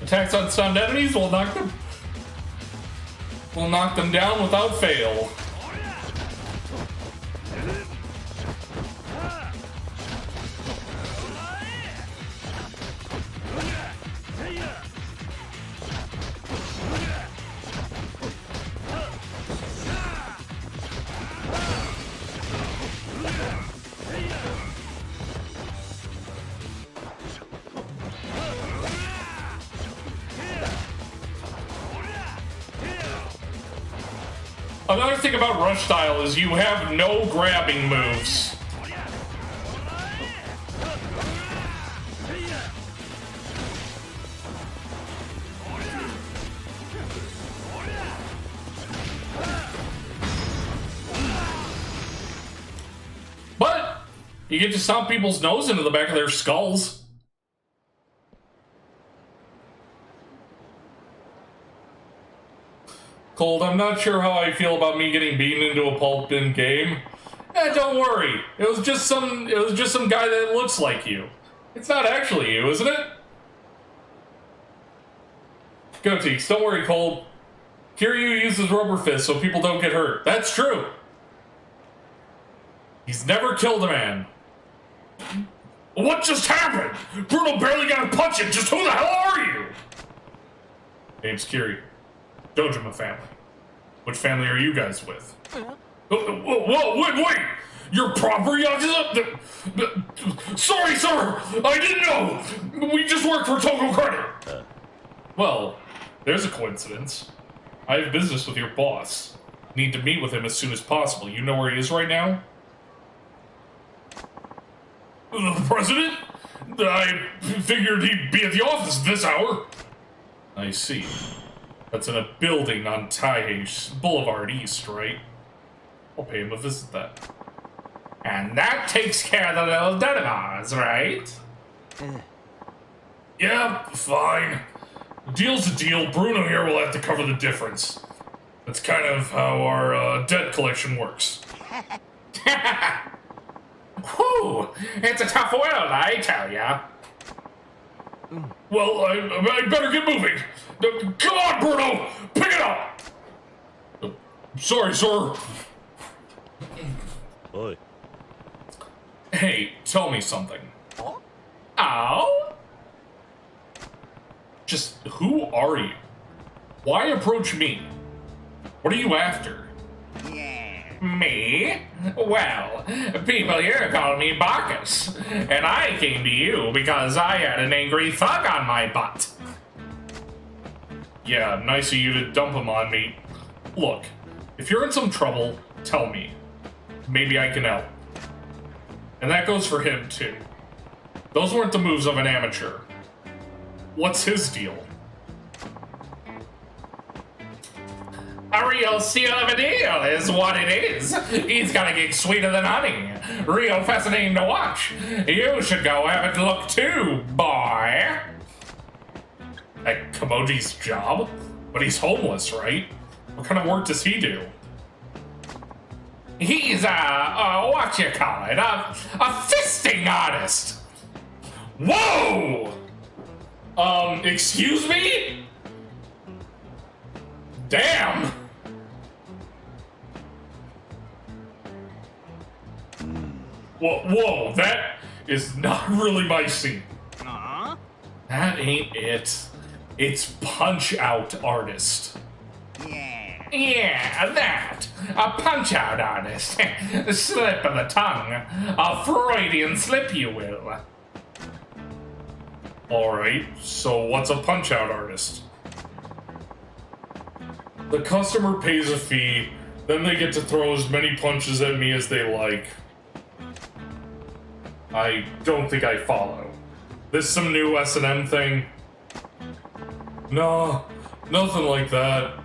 Attacks on stunned enemies will knock them down without fail. Another thing about Rush Style is you have no grabbing moves. But you get to stomp people's nose into the back of their skulls. Cold, I'm not sure how I feel about me getting beaten into a pulp in game. Don't worry. It was just some guy that looks like you. It's not actually you, isn't it? Goateeks, don't worry, Cold. Kiryu uses rubber fists so people don't get hurt. That's true. He's never killed a man. What just happened? Bruno barely got a punch in. Just who the hell are you? Name's Kiryu. Dojima family. Which family are you guys with? Whoa, wait! You're proper Yakuza? Sorry, sir! I didn't know! We just work for Togo Credit! Well, there's a coincidence. I have business with your boss. Need to meet with him as soon as possible. You know where he is right now? The president? I figured he'd be at the office this hour. I see. That's in a building on Taihei Boulevard East, right? I'll pay him a visit then. And that takes care of the little debt of ours, right? Yeah, fine. The deal's a deal. Bruno here will have to cover the difference. That's kind of how our debt collection works. Whew! It's a tough world, I tell ya. Well, I better get moving. Come on, Bruno! Pick it up! Sorry, sir. Oi. Hey, tell me something. Ow? Just, who are you? Why approach me? What are you after? Me? Well, people here call me Bacchus, and I came to you because I had an angry thug on my butt. Yeah, nice of you to dump him on me. Look, if you're in some trouble, tell me. Maybe I can help. And that goes for him, too. Those weren't the moves of an amateur. What's his deal? A real seal of a deal is what it is. He's got a gig sweeter than honey. Real fascinating to watch. You should go have a look too, boy. At Kamoji's job? But he's homeless, right? What kind of work does he do? He's what you call it, a fisting artist. Whoa! Excuse me? Damn! Whoa, that is not really my scene. That ain't it. It's Punch-Out Artist. Yeah, that. A Punch-Out Artist. Slip of the tongue. A Freudian slip, you will. Alright, so what's a Punch-Out Artist? The customer pays a fee, then they get to throw as many punches at me as they like. I don't think I follow. This some new S&M thing? No, nothing like that.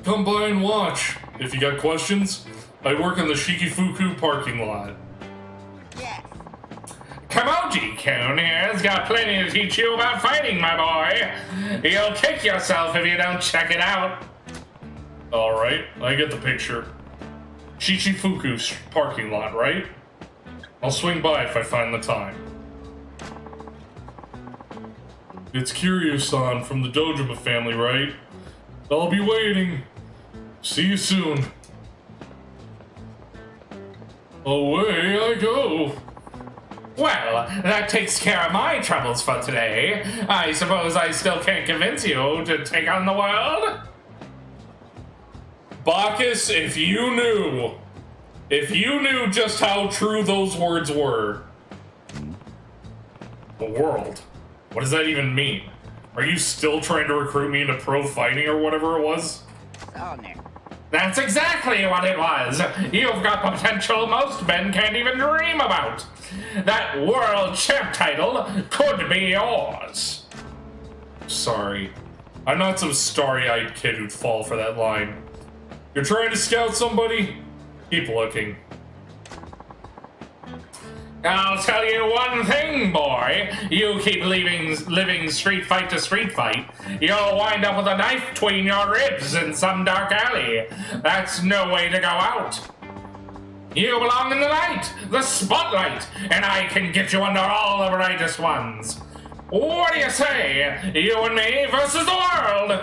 Come by and watch. If you got questions, I work in the Shikifuku parking lot. Yes. Haji-kun here's got plenty to teach you about fighting, my boy. You'll kick yourself if you don't check it out. Alright, I get the picture. Shichifuku's parking lot, right? I'll swing by if I find the time. It's Kiryu-san from the Dojima family, right? I'll be waiting. See you soon. Away I go. Well, that takes care of my troubles for today. I suppose I still can't convince you to take on the world? Bacchus, if you knew just how true those words were. The world? What does that even mean? Are you still trying to recruit me into pro fighting or whatever it was? That's exactly what it was. You've got potential most men can't even dream about. That world champ title could be yours. Sorry. I'm not some starry-eyed kid who'd fall for that line. You're trying to scout somebody? Keep looking. I'll tell you one thing, boy. You keep living street fight to street fight, you'll wind up with a knife between your ribs in some dark alley. That's no way to go out. You belong in the light, the spotlight, and I can get you under all the brightest ones. What do you say? You and me versus the world.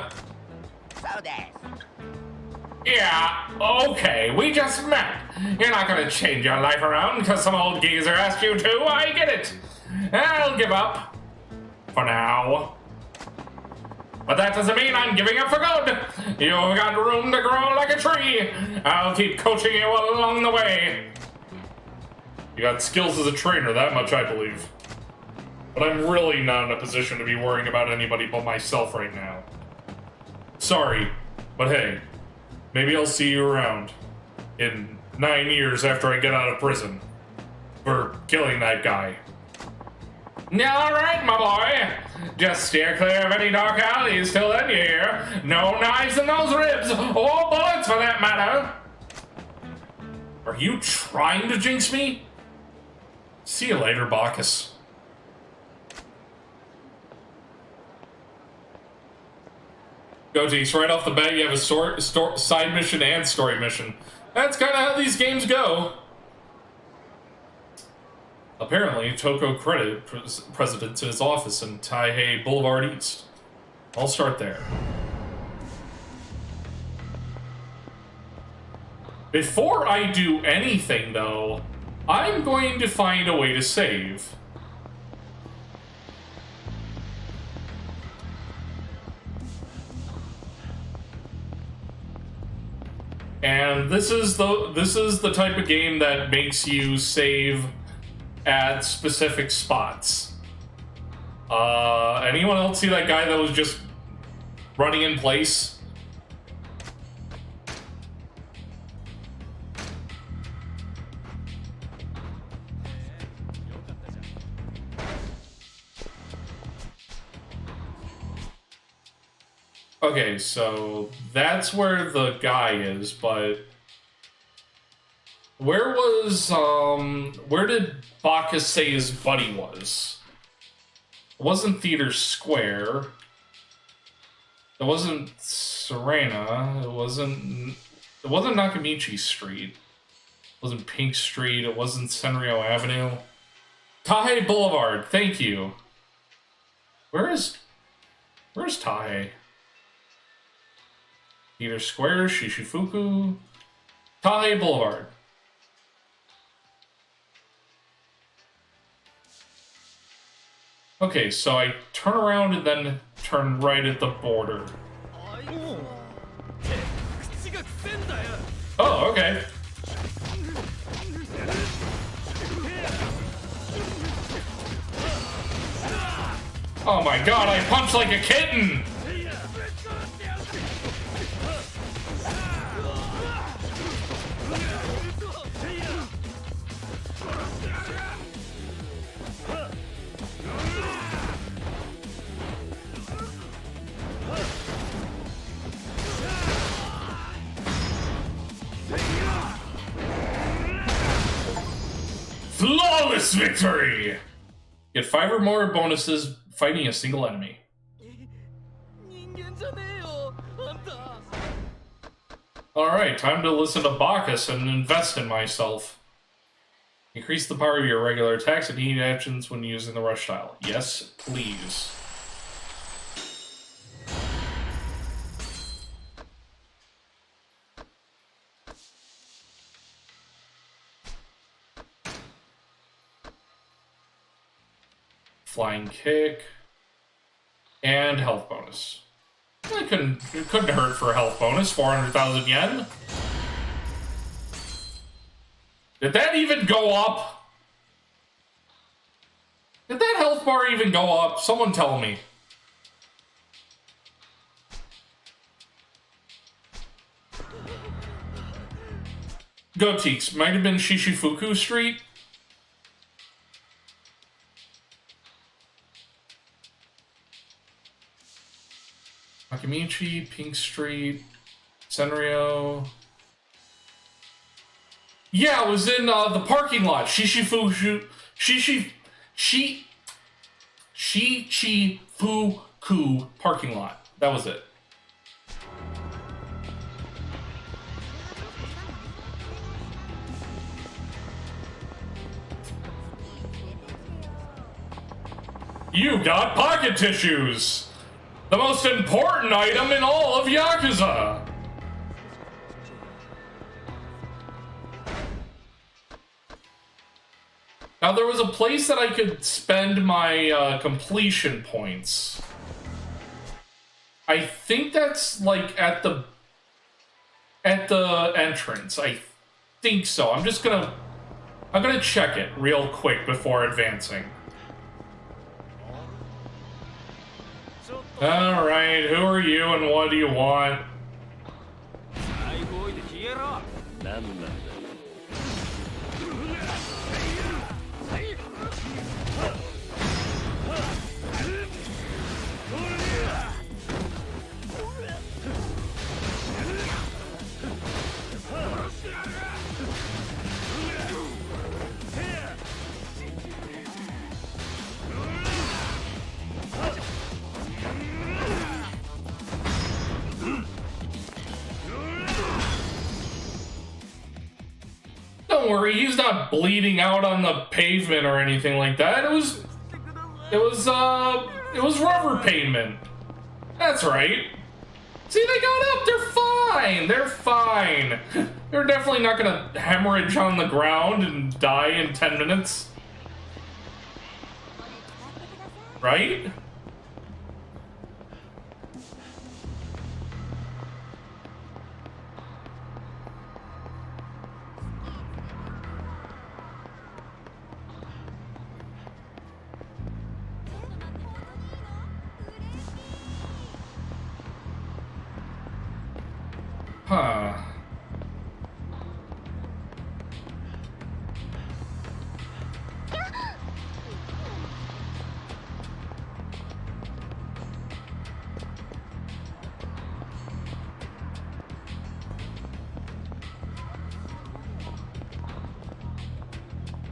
Yeah, okay, we just met. You're not gonna change your life around because some old geezer asked you to, I get it. I'll give up. For now. But that doesn't mean I'm giving up for good. You've got room to grow like a tree. I'll keep coaching you along the way. You got skills as a trainer, that much I believe. But I'm really not in a position to be worrying about anybody but myself right now. Sorry, but hey. Maybe I'll see you around in 9 years after I get out of prison for killing that guy. Alright, my boy. Just steer clear of any dark alleys till then, you hear? No knives in those ribs, or bullets for that matter. Are you trying to jinx me? See you later, Bacchus. Goatees, right off the bat, you have a side mission and story mission. That's kind of how these games go. Apparently, Toko Credit president's in his office in Taihei Boulevard East. I'll start there. Before I do anything, though, I'm going to find a way to save. And this is the type of game that makes you save at specific spots. Anyone else see that guy that was just running in place? Okay, so that's where the guy is, but where did Bacchus say his buddy was? It wasn't Theater Square. It wasn't Serena. It wasn't Nakamichi Street. It wasn't Pink Street. It wasn't Senryo Avenue. Taihei Boulevard, thank you. Where's Taihei? Theater Square, Shishifuku, Taihei Boulevard. Okay, so I turn around and then turn right at the border. Oh, okay. Oh my god, I punch like a kitten! Flawless victory! Get 5 or more bonuses fighting a single enemy. Alright, time to listen to Bacchus and invest in myself. Increase the power of your regular attacks and heat actions when using the rush style. Yes, please. Flying kick. And health bonus. It couldn't hurt for a health bonus. 400,000 yen. Did that even go up? Did that health bar even go up? Someone tell me. Goteeks. Might have been Shishifuku Street. Akimichi, Pink Street, Senryo. Yeah, it was in the parking lot. Shichifuku parking lot. That was it. You got pocket tissues! The most important item in all of Yakuza! Now, there was a place that I could spend my completion points. I think that's, like, at the entrance. I think so. I'm gonna check it real quick before advancing. Alright, who are you and what do you want? Don't worry, he's not bleeding out on the pavement or anything like that. It was rubber pavement. That's right. See, they got up. They're fine. They're fine. They're definitely not gonna hemorrhage on the ground and die in 10 minutes. Right? Huh.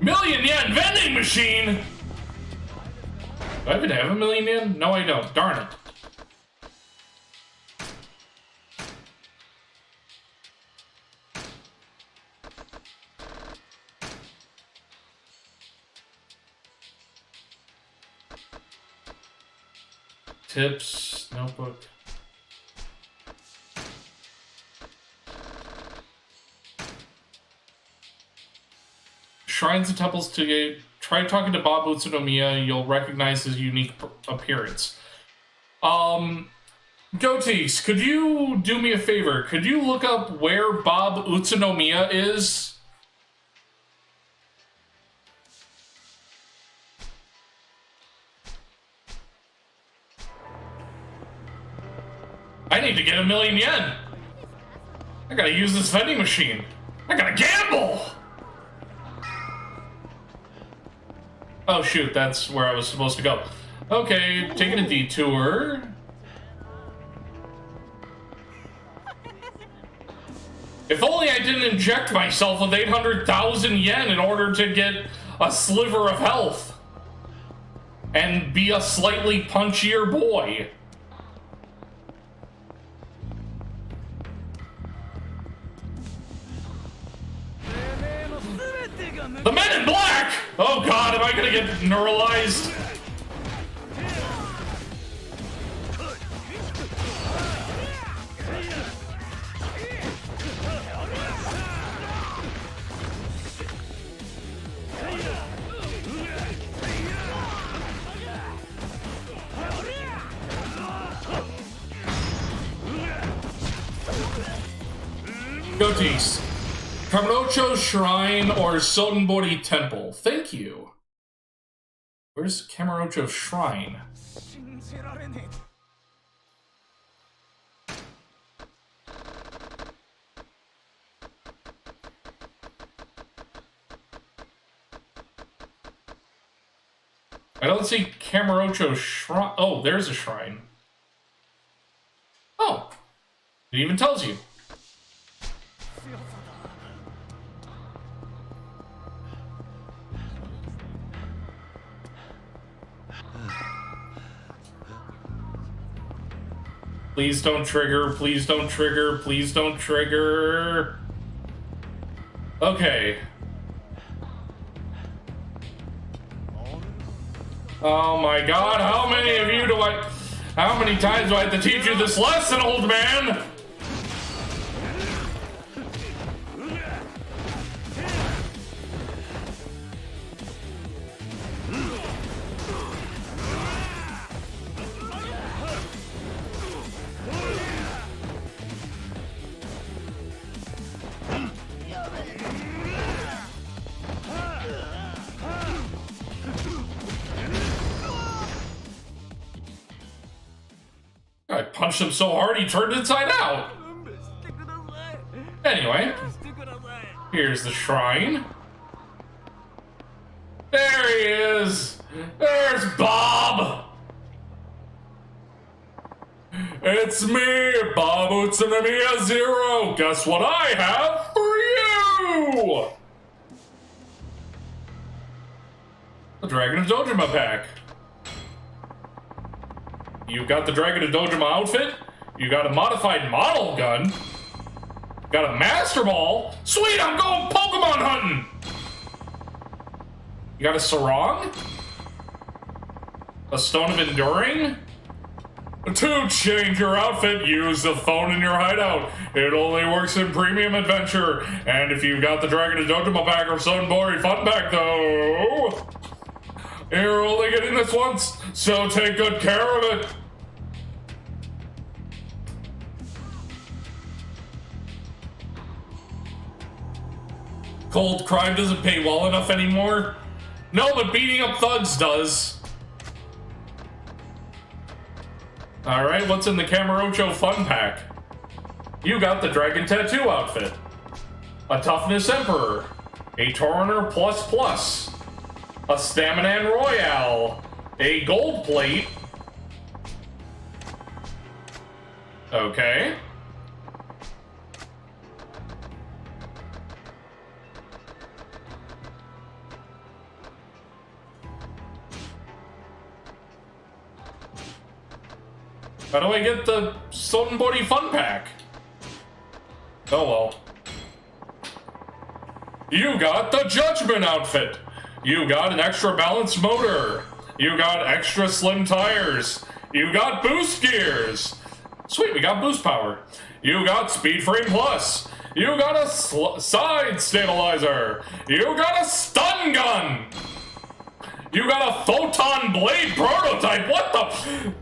Million yen vending machine! Do I even have a million yen? No, I don't. Darn it. Tips, notebook. Shrines and temples to get. Try talking to Bob Utsunomiya, you'll recognize his unique appearance. Goteeks, could you do me a favor? Could you look up where Bob Utsunomiya is? I need to get 1,000,000 yen. I gotta use this vending machine. I gotta gamble! Oh shoot, that's where I was supposed to go. Okay, taking a detour. If only I didn't inject myself with 800,000 yen in order to get a sliver of health. and be a slightly punchier boy. The Men in Black! Oh god, am I gonna get neuralized? Goatees. Kamurocho Shrine or Sotenbori Temple? Thank you. Where's Kamurocho Shrine? I don't see Kamurocho Shrine. Oh, there's a shrine. Oh. It even tells you. Please don't trigger, please don't trigger, please don't trigger. Okay. Oh my god, how many of you how many times do I have to teach you this lesson, old man? I punched him so hard he turned inside out. Anyway, here's the shrine. There he is. There's Bob. It's me, Bob Utsunomiya Zero. Guess what I have for you? The Dragon of Dojima pack. You got the Dragon of Dojima outfit. You got a modified model gun. Got a Master Ball. Sweet, I'm going Pokemon hunting. You got a sarong. A Stone of Enduring. To change your outfit, use the phone in your hideout. It only works in Premium Adventure. And if you've got the Dragon of Dojima pack or Sotenbori Fun Pack, though, you're only getting this once, so take good care of it. Cold crime doesn't pay well enough anymore. No, but beating up thugs does. Alright, what's in the Kamurocho Fun Pack? You got the Dragon Tattoo outfit. A Toughness Emperor. A Torrenter Plus. A Staminan Royale. A Gold Plate. Okay. How do I get the Sotenbori Fun Pack? Oh well. You got the Judgment outfit. You got an extra balanced motor. You got extra slim tires. You got boost gears. Sweet, we got boost power. You got Speed Frame Plus. You got a side stabilizer. You got a stun gun. You got a Photon Blade prototype. What the?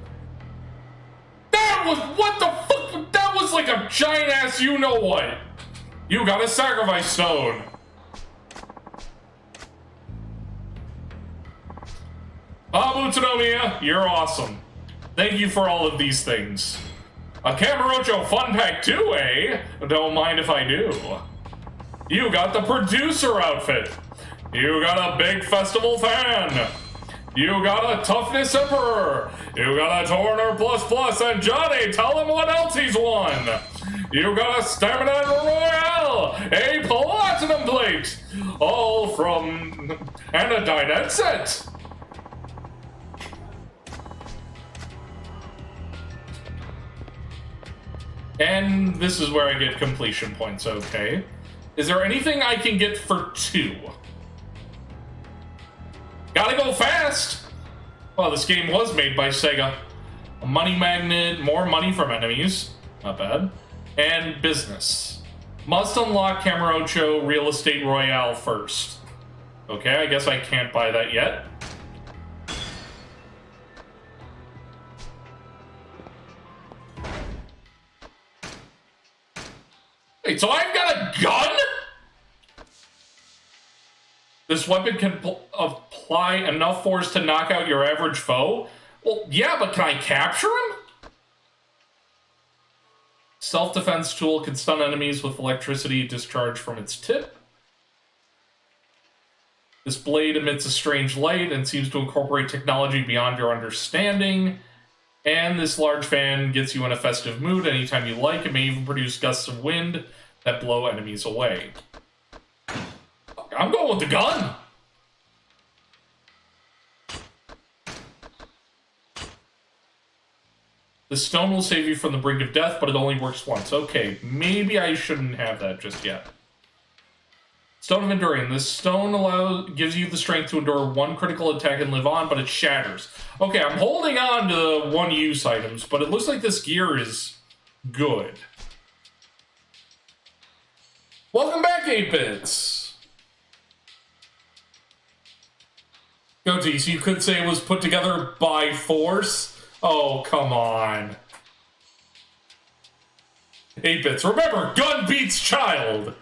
What the fuck? That was like a giant ass you know what. You got a Sacrifice Stone. Bob Utsunomiya, you're awesome. Thank you for all of these things. A Kamurocho Fun Pack too, eh? Don't mind if I do. You got the Producer outfit. You got a Big Festival Fan. You got a Toughness Emperor. You got a Torrenter Plus, and Johnny, tell him what else he's won. You got a Stamina Royale, a Platinum Plate, all from, and a dinette set. And this is where I get completion points, okay. Is there anything I can get for 2? Gotta go fast! Well, this game was made by Sega. A money magnet, more money from enemies. Not bad. And business. Must unlock Kamurocho Real Estate Royale first. Okay, I guess I can't buy that yet. Wait, so I've got a gun? This weapon can apply enough force to knock out your average foe? Well, yeah, but can I capture him? Self-defense tool can stun enemies with electricity discharged from its tip. This blade emits a strange light and seems to incorporate technology beyond your understanding. And this large fan gets you in a festive mood anytime you like. It may even produce gusts of wind that blow enemies away. I'm going with the gun! The stone will save you from the brink of death, but it only works once. Okay, maybe I shouldn't have that just yet. Stone of Enduring. This stone gives you the strength to endure 1 critical attack and live on, but it shatters. Okay, I'm holding on to the 1-use items, but it looks like this gear is good. Welcome back, 8-Bits! Goatee, so you could say it was put together by force? Oh, come on. 8-Bits, remember, gun beats child!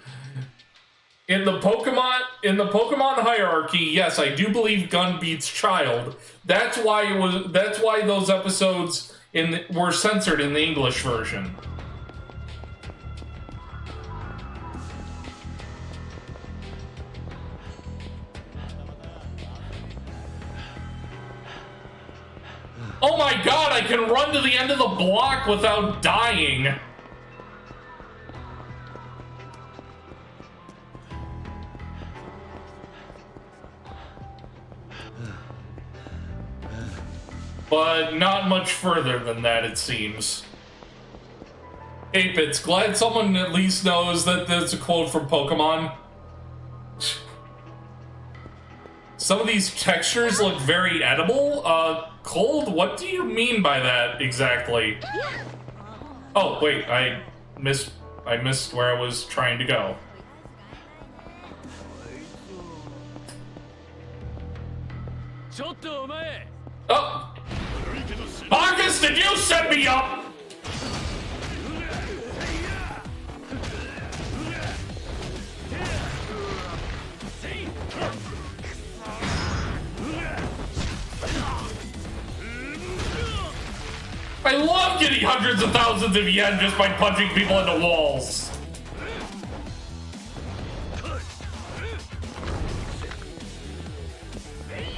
In the Pokemon hierarchy, yes, I do believe gun beats child. That's why those episodes were censored in the English version. Oh my god, I can run to the end of the block without dying. But not much further than that, it seems. 8-Bits, glad someone at least knows that there's a quote from Pokemon. Some of these textures look very edible. Cold, what do you mean by that exactly? Oh, wait, I missed where I was trying to go. Oh! Marcus, did you set me up? I love getting hundreds of thousands of yen just by punching people into walls.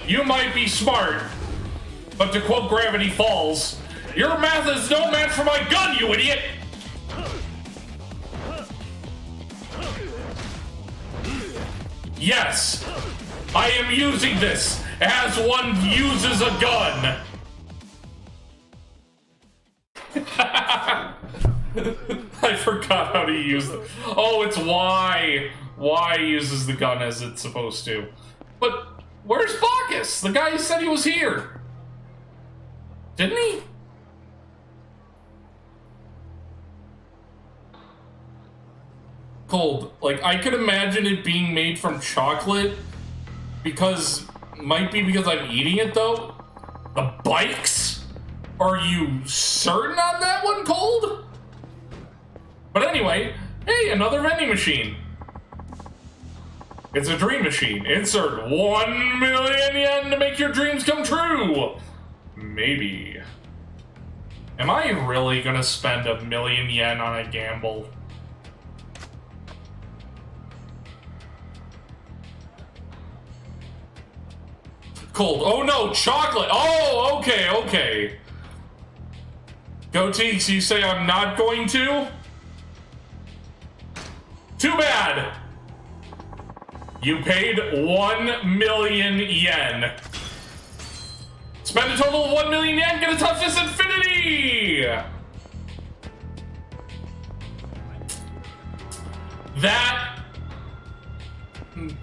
You might be smart, but to quote Gravity Falls, your math is no match for my gun, you idiot! Yes, I am using this as one uses a gun. I forgot how to use it. Oh, it's Y. Y uses the gun as it's supposed to. But where's Bacchus? The guy who said he was here. Didn't he? Cold. Like, I could imagine it being made from chocolate might be because I'm eating it, though. The bikes? Are you certain on that one, Cold? But anyway, hey, another vending machine. It's a dream machine. Insert 1 million yen to make your dreams come true. Maybe. Am I really gonna spend 1 million yen on a gamble? Cold. Oh no, chocolate. Oh, okay. Goateeks, you say I'm not going to? Too bad. You paid 1 million yen. Spend a total of 1 million yen, get a toughness infinity! That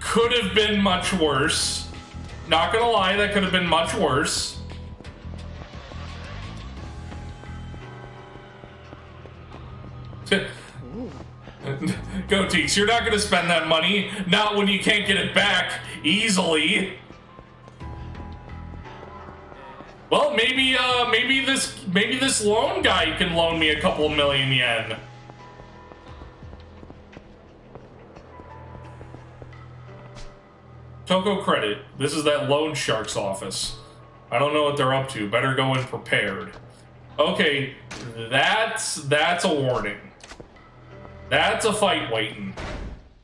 could have been much worse. Not gonna lie, that could have been much worse. Go Teeks, you're not gonna spend that money. Not when you can't get it back easily. Well, maybe this loan guy can loan me a couple million yen. Toko Credit. This is that loan shark's office. I don't know what they're up to. Better go in prepared. Okay, that's a warning. That's a fight waiting.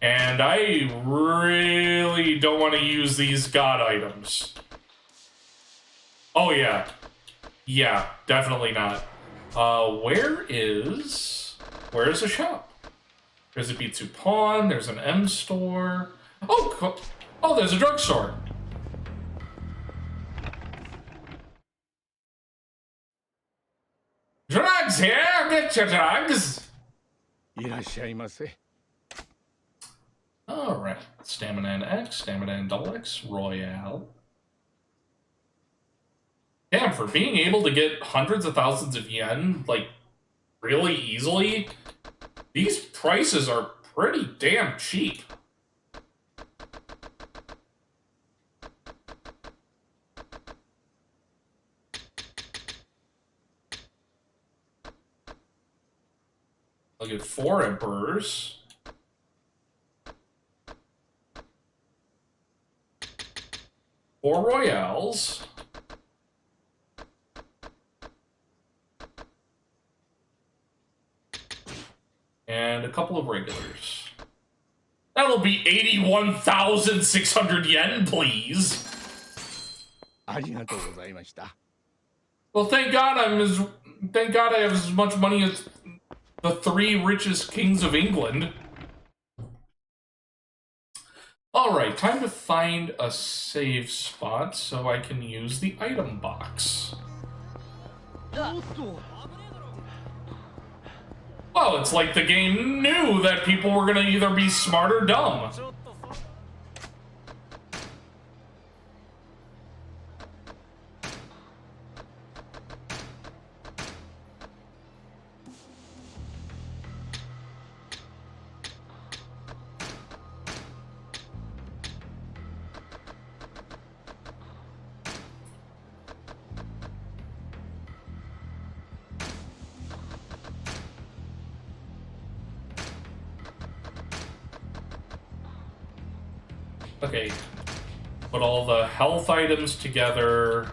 And I really don't want to use these god items. Oh yeah. Yeah, definitely not. Where's a shop? There's a Bitsu Pawn, there's an M store. Oh, there's a drugstore. Drugs here, get your drugs. Alright, Stamina and X, Stamina and Double X, Royale. Damn, for being able to get hundreds of thousands of yen, like, really easily, these prices are pretty damn cheap. I'll get 4 Emperors. 4 Royales. And a couple of regulars. That'll be 81,600 yen, please. Well, thank God I have as much money as the 3 richest kings of England. Alright, time to find a save spot so I can use the item box. Well, it's like the game knew that people were gonna either be smart or dumb. Okay, put all the health items together.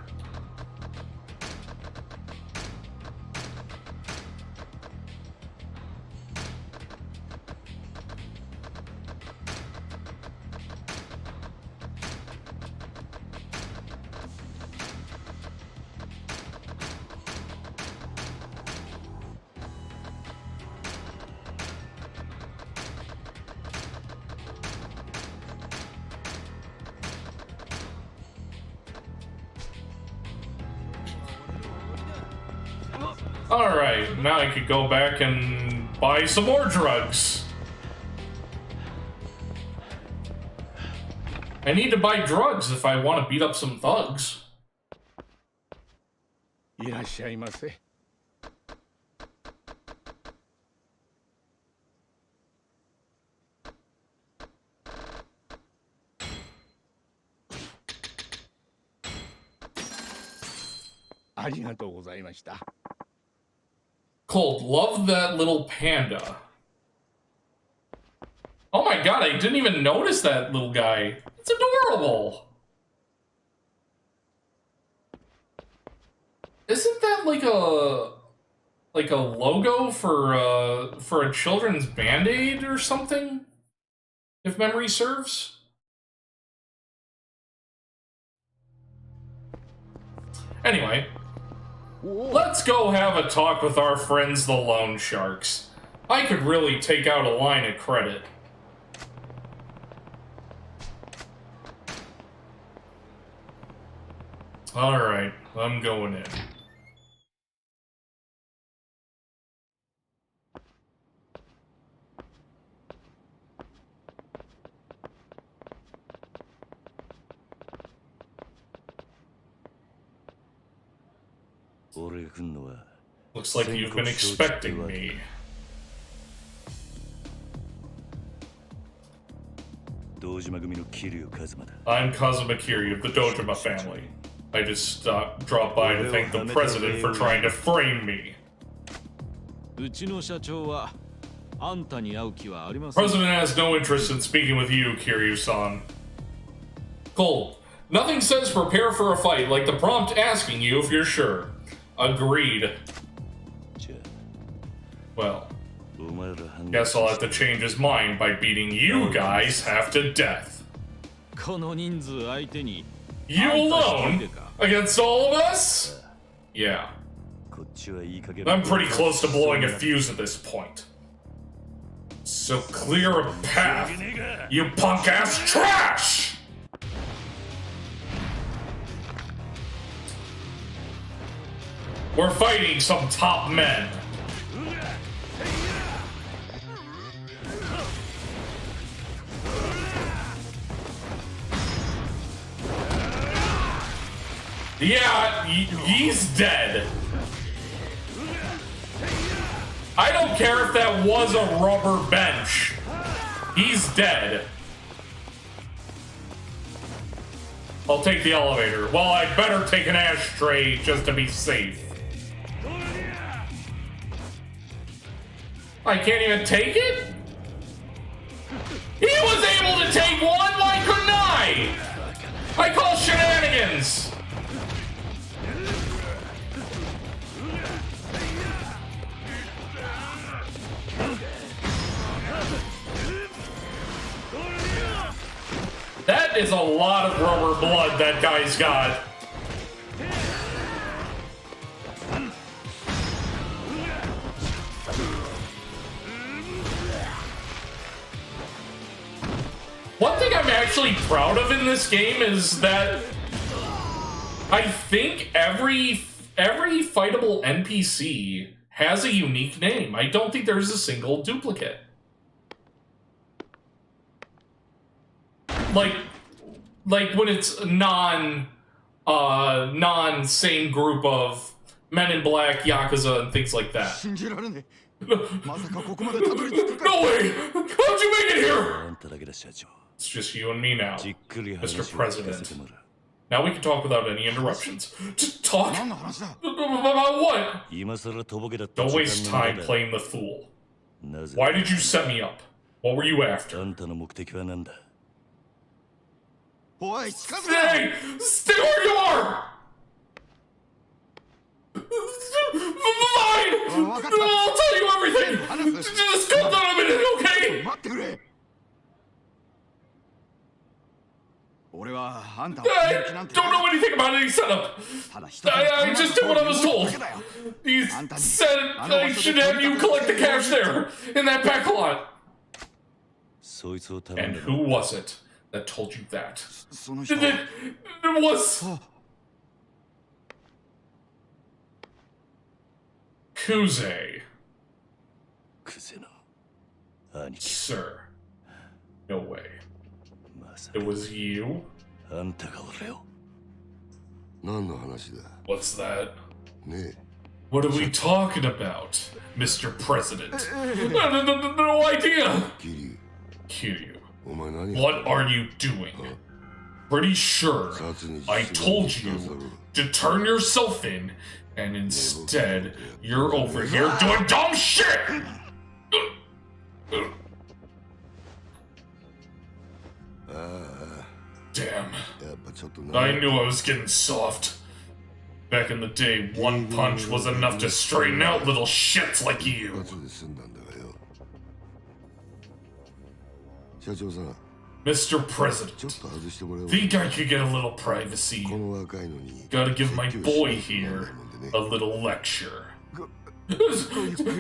Alright, now I could go back and buy some more drugs. I need to buy drugs if I want to beat up some thugs. Cold, love that little panda. Oh my god, I didn't even notice that little guy. It's adorable. Isn't that like a logo for a children's Band-Aid or something? If memory serves. Anyway, let's go have a talk with our friends the loan sharks. I could really take out a line of credit. Alright, I'm going in. 俺が来んのは Looks like you've been expecting me. 堂島組の桐生一馬だ。 I'm Kazuma Kiryu of the Dojima family. I just dropped by to thank the president for trying to frame me. うちの社長はあんたに会う気はありません。 President has no interest in speaking with you, Kiryu-san. Cold. Nothing says prepare for a fight like the prompt asking you if you're sure. Agreed. じゃ Well, あお前ら判断 guess I'll have to change his mind by beating you guys half to death. この人数相手に You あんた一人 alone? でか Against all of us? Yeah. こっちはいい加減 I'm pretty close to blowing a fuse at this point. So clear a path, you punk-ass trash! We're fighting some top men. Yeah, he's dead. I don't care if that was a rubber bench. He's dead. I'll take the elevator. Well, I'd better take an ashtray just to be safe. I can't even take it? He was able to take one, why couldn't I? I call shenanigans. That is a lot of rubber blood that guy's got. One thing I'm actually proud of in this game is that I think every fightable NPC has a unique name. I don't think there's a single duplicate. Like when it's non same group of Men in Black, Yakuza, and things like that. 信じられねえ No まさかここまでたどり着くか way! How'd you make it here? あんただけだ社長 It's just you and me now. じっくり Mr. 話を聞かせてもらう Now we can talk without any interruptions. Just talk? 何の話だ About what? 今さらとぼけだった Don't 時 waste 間の time 無駄だ playing the fool. なぜ Why did you set me up? What were you あ after? んたの目的は何だ おい近づくな Stay! Stay where you are! Fine! I'll tell you everything! Just calm down a minute, okay? 待ってくれ俺はあんたを I 勇気なんて don't know anything about any setup. ただ一つの I just did what I was told. だけだよ He said I should have you collect the cash there, in that back lot. そいつを頼ん And だ who was it that told you that? その人 It was Kuze, クゼの兄貴 sir. No way. まさ It was you? かあんたが俺を何の話だ What's that? ね What are we talking about, Mr. President? No idea. え桐 Kiryu, 生お前何 what are you doing? Pretty sure 殺に I told you to turn yourself in, and instead you're over here doing dumb shit! Damn. やっぱちょっと I knew I was getting soft. Back in the day, one punch was enough to straighten out little shits like you. 後で済んだんだがよ社長さん Mr. ちょっ President, と外してもらおう think I could get a little privacy. この若いのに Gotta give my 説教 boy しなきゃな here らないもんでね a little lecture.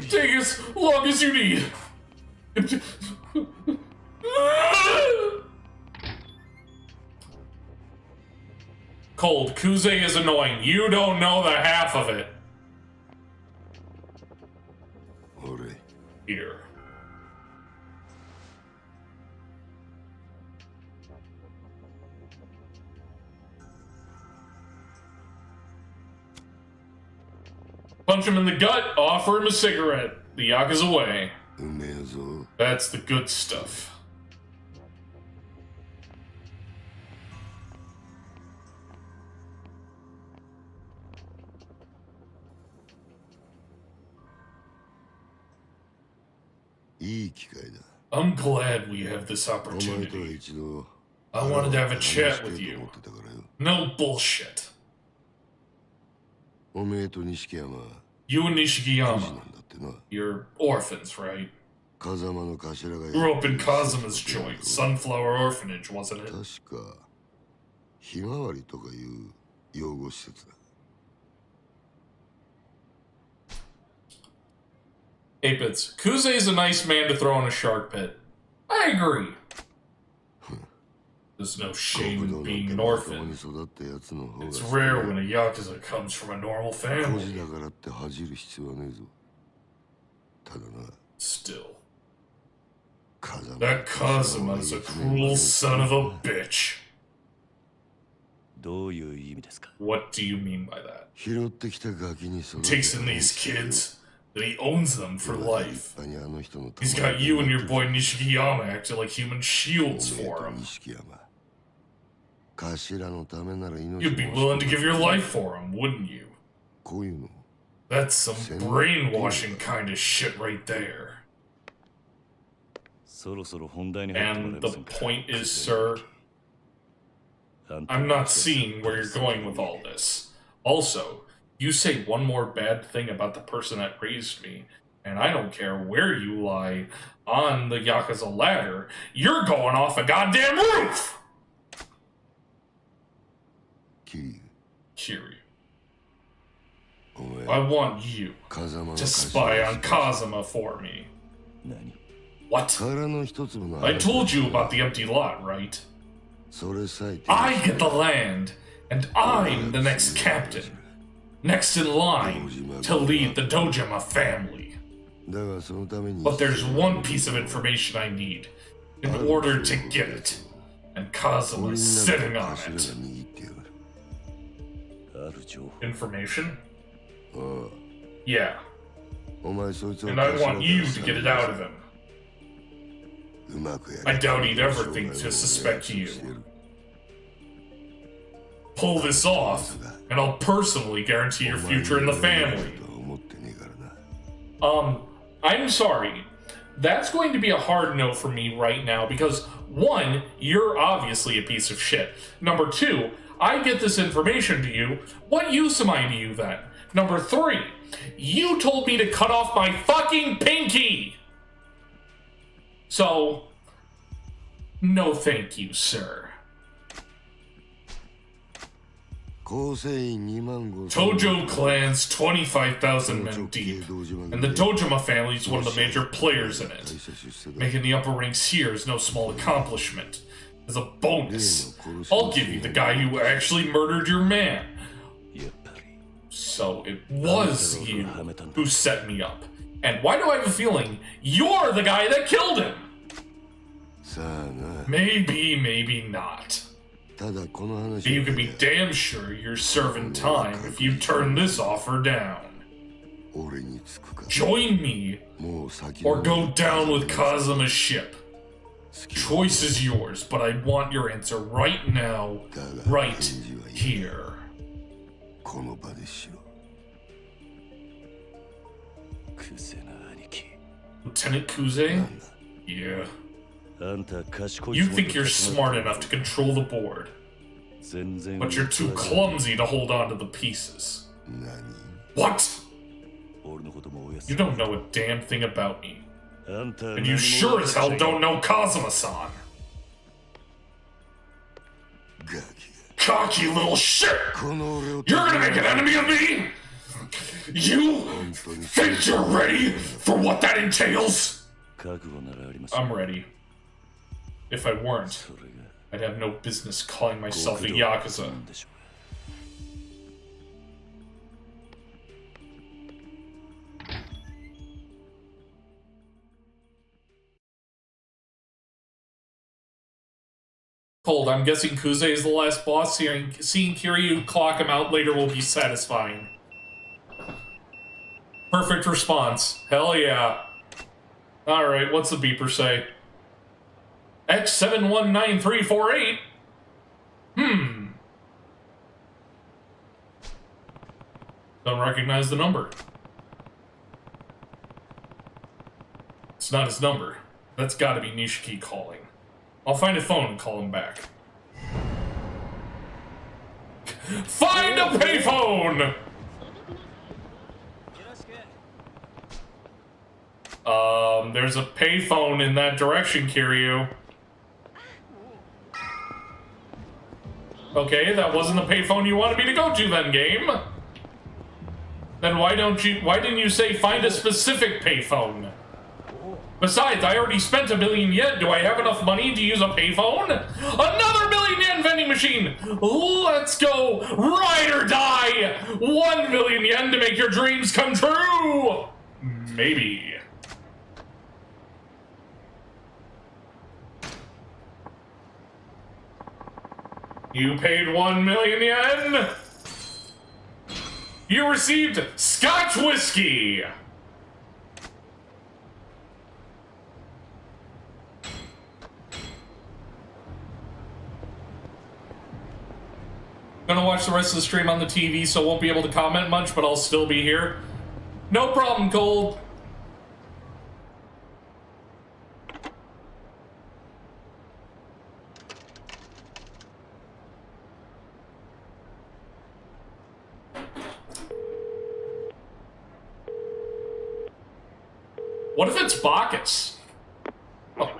Take as long as you need. Cold, Kuze is annoying. You don't know the half of it. 俺 Here. Punch him in the gut, offer him a cigarette. The Yakuza way. うめえぞ。 That's the good stuff. いい機会だ。 I'm glad we have this お前とは opportunity. 一度 I wanted to have a 話 chat したい with と you. 思ってたからよ。 No bullshit. おめえと錦山、 You and 孤児 Nishikiyama, なんだってな。 you're orphans, right? 風間の頭が Grew up in Kazuma's joint, Sunflower Orphanage, wasn't it? 確か、ひまわりとかいう養護施設だ。 8-bits. Kuze's a nice man to throw in a shark pit. I agree. There's no shame in being an orphan. It's rare when a Yakuza comes from a normal 孤児 family. だからって恥じる必要はねえぞ。ただな、 Still, 風間 that Kazuma's a cruel son of a bitch. どういう意味ですか？ What do you mean by that? 拾ってきたガキに育 He て takes in these kids, then he owns them for 立 life. 派にあの人の He's got you and your boy Nishikiyama acting like human shields for him. 錦山。頭のためなら命 You'd be willing to give your life for him, wouldn't you? こういうの That's some brainwashing kind of shit right there. そろそろ本題に入ってもらえ And ま the せんか？ point is, sir, あんた I'm not seeing where you're going with all this. Also, you say one more bad thing about the person that raised me, and I don't care where you lie on the Yakuza ladder, you're going off a goddamn roof! 桐生、 Kiryu, お前 I want you 風間の to spy on Kazuma for me. 何？ What? 殻の一粒の I told you about the empty lot, right? それさえ手に I get the land, and I'm the next captain. Next in line to lead the Dojima family. だがそのために But there's one piece of information I need in order to get it. And 俺 Kazuma's に sitting なんか on 頭が it. 握ってやる。ある情報。 Information? ああ、 Yeah. お前そいつを And I 頭 want から you to get it out of him. うまくやれ。 I doubt he'd ever think to suspect you. Pull this off, and I'll personally guarantee your future in the family. とは思ってねえからな。 I'm sorry. That's going to be a hard no for me right now because, one, you're obviously a piece of shit. Number two, I get this information to you. What use am I to you then? Number three, you told me to cut off my fucking pinky! So, no thank you, sir. 構成員2万5 Tojo clan's 25,000 men deep, and the Dojima family is one of the major players in it. Making the upper ranks here is no small accomplishment. As a bonus, I'll give you the guy who actually murdered your man. やっぱり So it was you who set me up. And why do I have a feeling you're the guy that killed him? さあな。 Maybe, maybe not. ただこの話 But you can be damn sure you're serving time if you turn this offer down. 俺につくか。 Join me もう先 or の go down with Kazuma's ship. Choice is yours, but I want your answer right now, right here. この場でしろ。くせな兄貴。 Lieutenant Kuze? Yeah. あんた賢い You つもり think と you're 立ち回 smart って enough to control the board, 全然 but you're too clumsy to hold on to the pieces. 何 What? 俺のこともおやす You don't know a damn thing about me. あんた And you sure as hell don't know Kazuma-san. ガキ Cocky little shit! が。この俺を You're gonna make an enemy of me? You think you're ready for what that entails? 覚悟ならあります I'm ready. If I weren't, それが I'd have no business calling myself a 極道 Yakuza. なんでしょう Cold, I'm guessing Kuze is the last boss. Seeing Kiryu clock him out later will be satisfying. Perfect response. Hell yeah. Alright, what's the beeper say? X719348? Don't recognize the number. It's not his number. That's gotta be Nishiki calling. I'll find a phone and call him back. Find a payphone! There's a payphone in that direction, Kiryu. Okay, that wasn't the payphone you wanted me to go to then, game. Then why didn't you say find a specific payphone? Besides, I already spent 1 billion yen. Do I have enough money to use a payphone? Another 1 billion yen vending machine! Let's go! Ride or die! 1 million yen to make your dreams come true! Maybe. You paid 1 million yen? You received Scotch whiskey! Gonna watch the rest of the stream on the TV, so won't be able to comment much, but I'll still be here. No problem, Gold. What if it's Bacchus? Oh.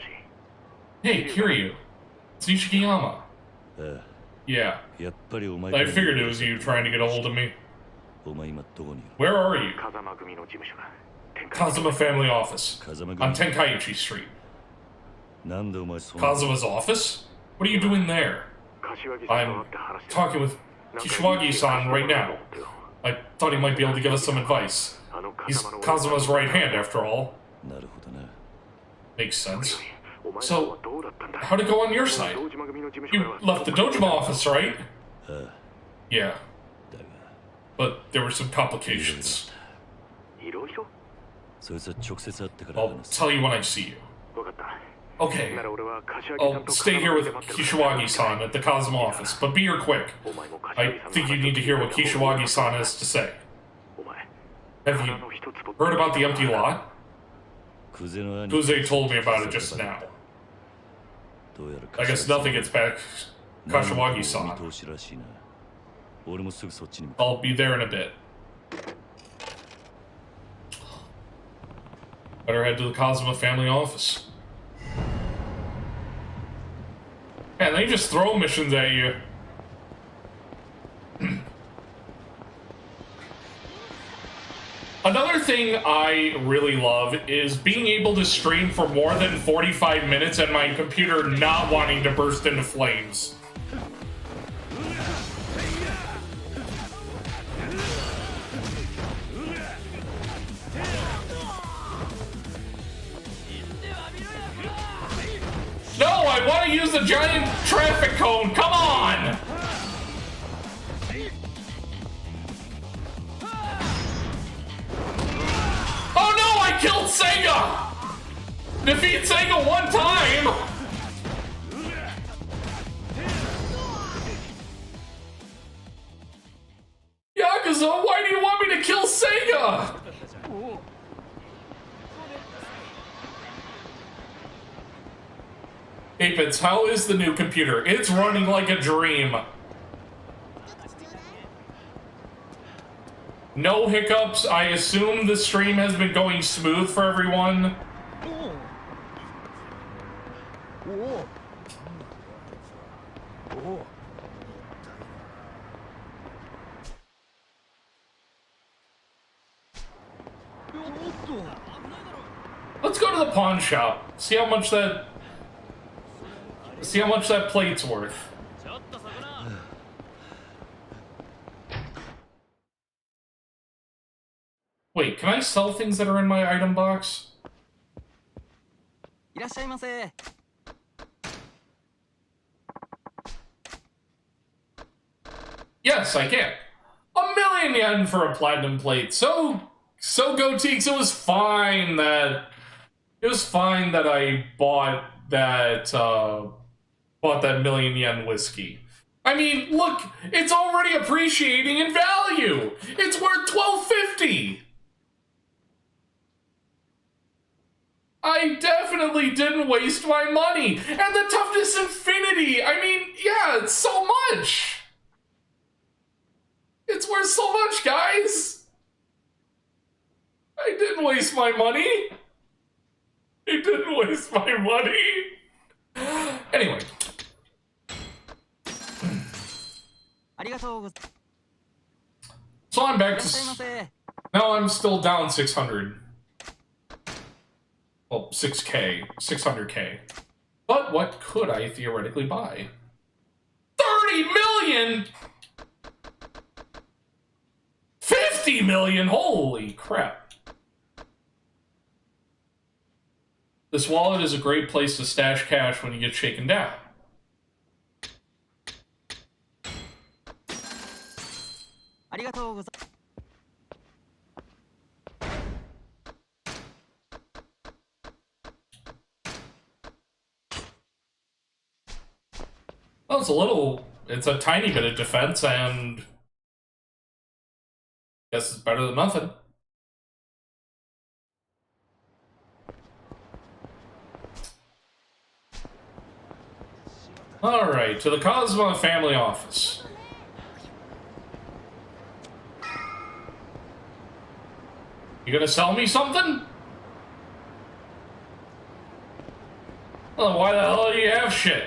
Hey, Kiryu. It's Nishikiyama. Yeah. I figured it was you trying to get a hold of me. Where are you? Kazuma family office. On Tenkaichi Street. Kazuma's office? What are you doing there? I'm talking with Kishiwagi-san right now. I thought he might be able to give us some advice. He's Kazuma's right hand, after all. Makes sense. So, how'd it go on your side? You left the Dojima office, right? Yeah. But there were some complications. I'll tell you when I see you. Okay. I'll stay here with Kishiwagi-san at the Kazuma office, but be here quick. I think you need to hear what Kishiwagi-san has to say. Have you heard about the empty lot? Kuze told me about it just now. I guess nothing gets back Kashiwagi-san. I'll be there in a bit. Better head to the Kazuma family office. Man, they just throw missions at you. Another thing I really love is being able to stream for more than 45 minutes and my computer not wanting to burst into flames. No, I want to use the giant traffic cone. Come on! Oh no, I killed Sega! Defeat Sega one time! Yakuza, why do you want me to kill Sega? Apits, how is the new computer? It's running like a dream. No hiccups. I assume the stream has been going smooth for everyone. Let's go to the pawn shop. See how much that plate's worth. Wait, can I sell things that are in my item box? Yes, I can. 1 million yen for a platinum plate. So So Goateeks, it was fine that I bought that million yen whiskey. I mean, look, it's already appreciating in value. It's worth $12.50. I definitely didn't waste my money. And the toughness infinity. I mean, yeah, it's so much. It's worth so much, guys. I didn't waste my money. I didn't waste my money. Anyway. So I'm back to... Now I'm still down 600. Well, 6K. 600K. But what could I theoretically buy? 30 million?! 50 million? Holy crap. This wallet is a great place to stash cash when you get shaken down. Well, it's a tiny bit of defense, and I guess it's better than nothing. Alright, to the Kazuma family office. You gonna sell me something? Well, why the hell do you have shit?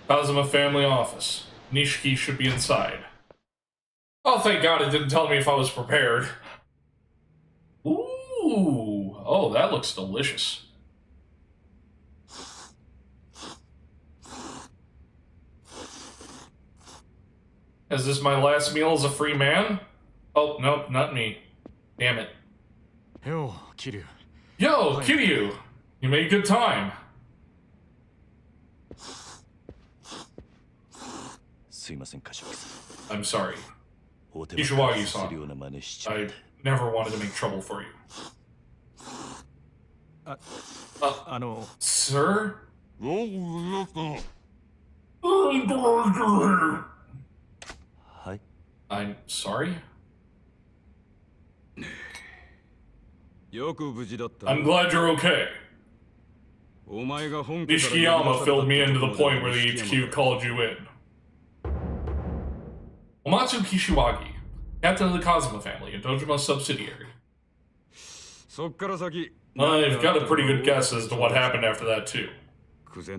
Kazuma family office. Nishiki should be inside. Oh, thank God it didn't tell me if I was prepared. Ooh. Oh, that looks delicious. Is this my last meal as a free man? Oh, nope, not me. Damn it. Yo, Kiryu. Yo, Kiryu! You made good time. I'm sorry. Kishiwagi-san. I never wanted to make trouble for you. Sir? I'm sorry? I'm glad you're okay. Nishikiyama filled me in to the point where the HQ called you in. Omatsu Kishiwagi, captain of the Kazuma family, a Dojima subsidiary. I've got a pretty good guess as to what happened after that, too. Kuze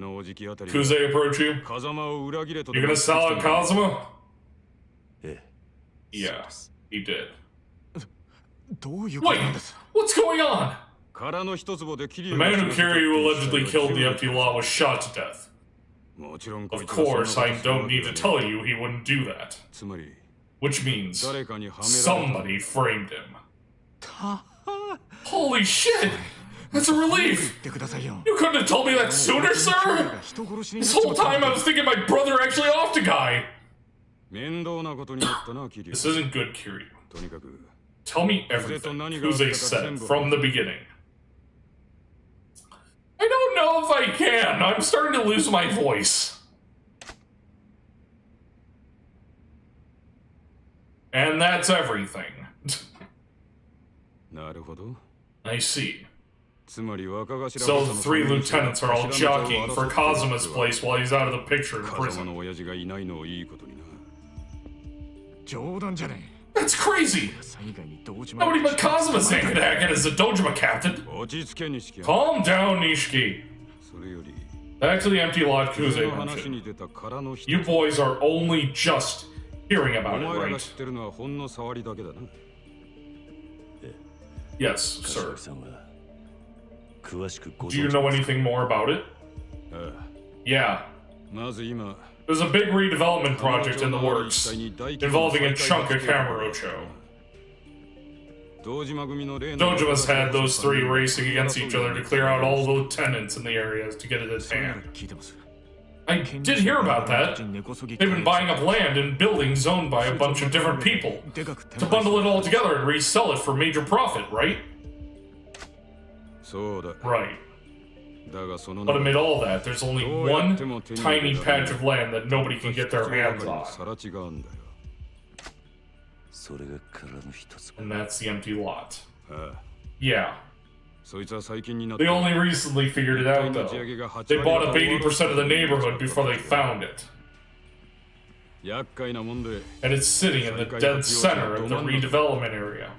approach you? You're gonna sell out Kazuma? Yeah, he did. Wait, what's going on? The man who Kiryu allegedly killed the empty lot was shot to death. Of course, I don't need to tell you he wouldn't do that. Which means somebody framed him. Holy shit! That's a relief! You couldn't have told me that sooner, sir? This whole time I was thinking my brother actually offed a guy! This isn't good, Kiryu. Tell me everything Kuze said from the beginning. I don't know if I can. I'm starting to lose my voice. And that's everything. I see. So the three lieutenants are all jockeying for Kazuma's place while he's out of the picture in prison. That's crazy! Nobody but Kazuma-san could hack it as the Dojima captain. Calm down, Nishiki. Back to the empty lot Kuze mentioned. You boys are only just hearing about it, right? Yes, sir. Do you know anything more about it? Yeah. There's a big redevelopment project in the works, involving a chunk of Kamurocho. Dojima's had those three racing against each other to clear out all the lieutenants in the areas to get it at hand. I did hear about that. They've been buying up land and buildings owned by a bunch of different people to bundle it all together and resell it for major profit, right? Right. But amid all that, there's only one tiny patch of land that nobody can get their hands on. And that's the empty lot. Yeah. They only recently figured it out, though. They bought up 80% of the neighborhood before they found it. And it's sitting in the dead center of the redevelopment area.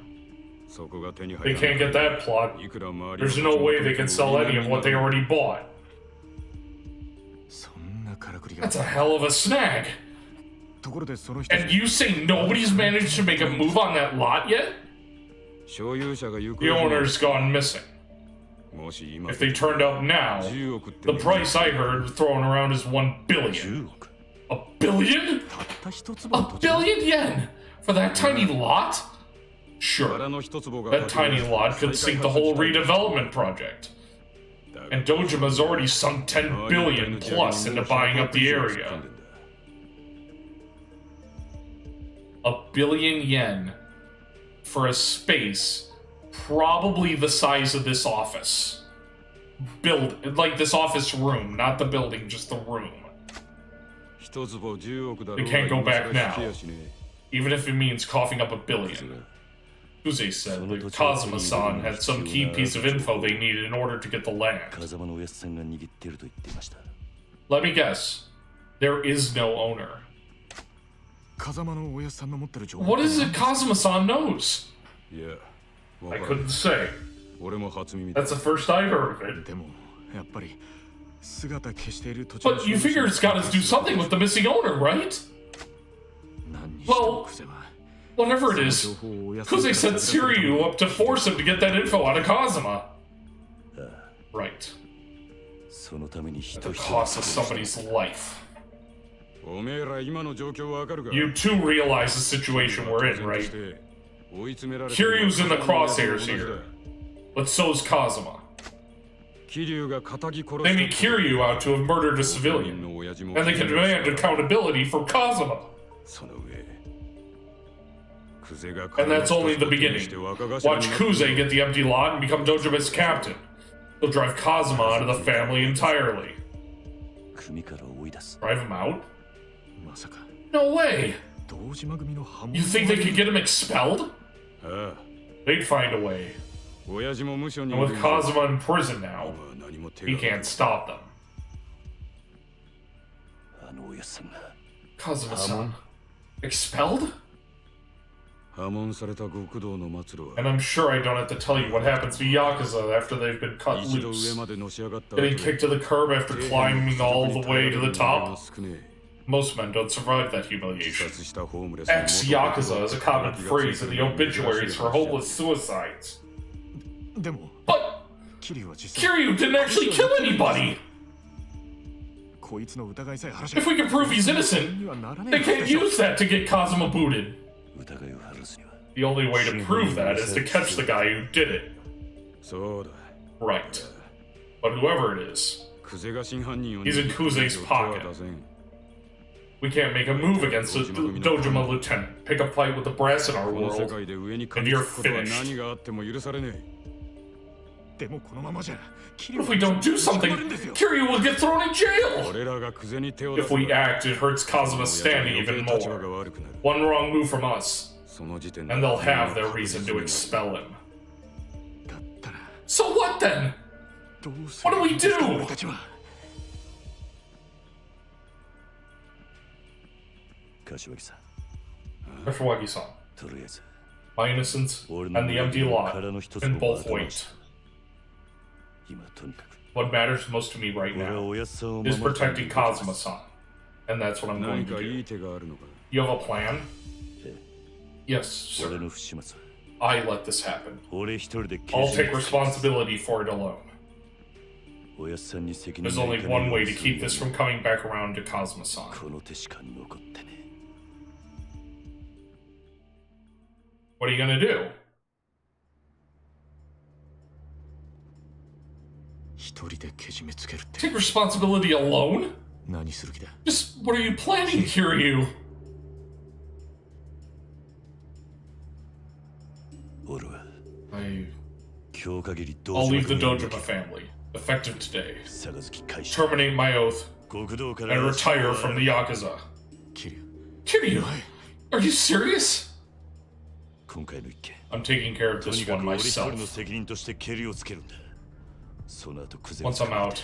They can't get that plot. There's no way they can sell any of what they already bought. That's a hell of a snag. And you say nobody's managed to make a move on that lot yet? The owner's gone missing. If they turned up now, the price I heard thrown around is 1 billion. A billion? A billion yen? For that tiny lot? Sure, that tiny lot could sink the whole redevelopment project. And Dojima's already sunk 10 billion plus into buying up the area. A billion yen for a space probably the size of this office. Like this office room, not the building, just the room. They can't go back now, even if it means coughing up a billion. Kuze said that Kazuma-san had some key piece of info they needed in order to get the land. Let me guess. There is no owner. What is it Kazuma-san knows? I couldn't say. That's the first I've heard of it. But you figure it's got to do something with the missing owner, right? Well, whatever it is, Kuze sent Kiryu up to force him to get that info out of Kazuma. Right. At the cost of somebody's life. You too realize the situation we're in, right? Kiryu's in the crosshairs here, but so's Kazuma. They make Kiryu out to have murdered a civilian, and they can demand accountability for Kazuma. And that's only the beginning. Watch Kuze get the empty lot and become Dojima's captain. He'll drive Kazuma out of the family entirely. Drive him out? No way! You think they could get him expelled? They'd find a way. And with Kazuma in prison now, he can't stop them. Kazuma-san. Expelled? And I'm sure I don't have to tell you what happens to Yakuza after they've been cut loose. Getting kicked to the curb after climbing all the way to the top? Most men don't survive that humiliation. Ex-Yakuza is a common phrase in the obituaries for hopeless suicides. But Kiryu didn't actually kill anybody! If we can prove he's innocent, they can't use that to get Kazuma booted. The only way to prove that is to catch the guy who did it. Right. But whoever it is, he's in Kuze's pocket. We can't make a move against the Dojima lieutenant, pick a fight with the brass in our world, and you're finished. But if we don't do something, Kiryu will get thrown in jail! If we act, it hurts Kazuma's standing even more. One wrong move from us, and they'll have their reason to expel him. So what then? What do we do? Kashiwagi-san, my innocence and the empty lot can both wait. What matters most to me right now is protecting Kazuma-san, and that's what I'm going to do. You have a plan? Yes, sir. I let this happen. I'll take responsibility for it alone. There's only one way to keep this from coming back around to Kazuma-san. What are you gonna do? 締めつけるって Take responsibility alone? 何する気だ Just what are you planning, Kiryu? 俺は I 今日限り道 I'll 場 leave the 組を Dojima family, effective today. 杯開始 Terminate my oath 極道から and retire from the Yakuza. キリュウ Kiryu, are you serious? 今回の一件 I'm taking care of とに this か one く俺一人の myself. 責任としてケリをつけるんだその後クゼを Once I'm out,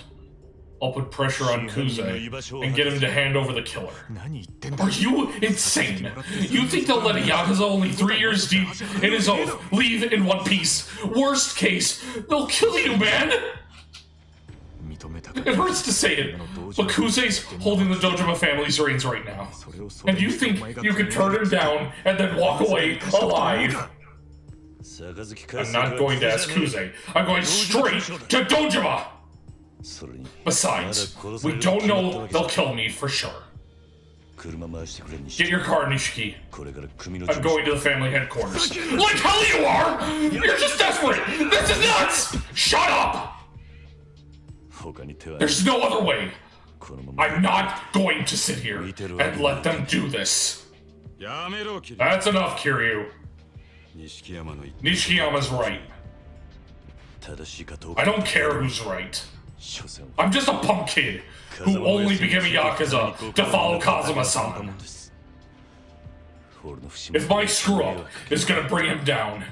I'll put pressure on Kuze and get him to hand over the killer. 何言ってんだ Are you insane? You think they'll let a Yakuza only 3 years deep in his oath leave in one piece? Worst case, they'll kill you, man! 認めたか It hurts to say it, but Kuze's holding the Dojima family's reins right now. それをそ And you think you can turn him down and then walk away alive? 杯 I'm not going to ask Kuze. I'm going straight to Dojima! それに Besides, we don't know they'll kill me for sure. 車回してくれに Get your car, Nishiki. これから組の I'm going to the family headquarters. Like hell you are! You're just desperate! This is nuts! Shut up! 他に手は There's no other way. このまま I'm not going to sit here and let them do this. やめろキリ That's enough, Kiryu. 錦山の言って Nishikiyama's right. 正しいかどう I か don't care who's right. 所詮 I'm just a punk kid who only became a Yakuza to follow Kazuma-san. 俺の節 If my screw up is gonna bring him down,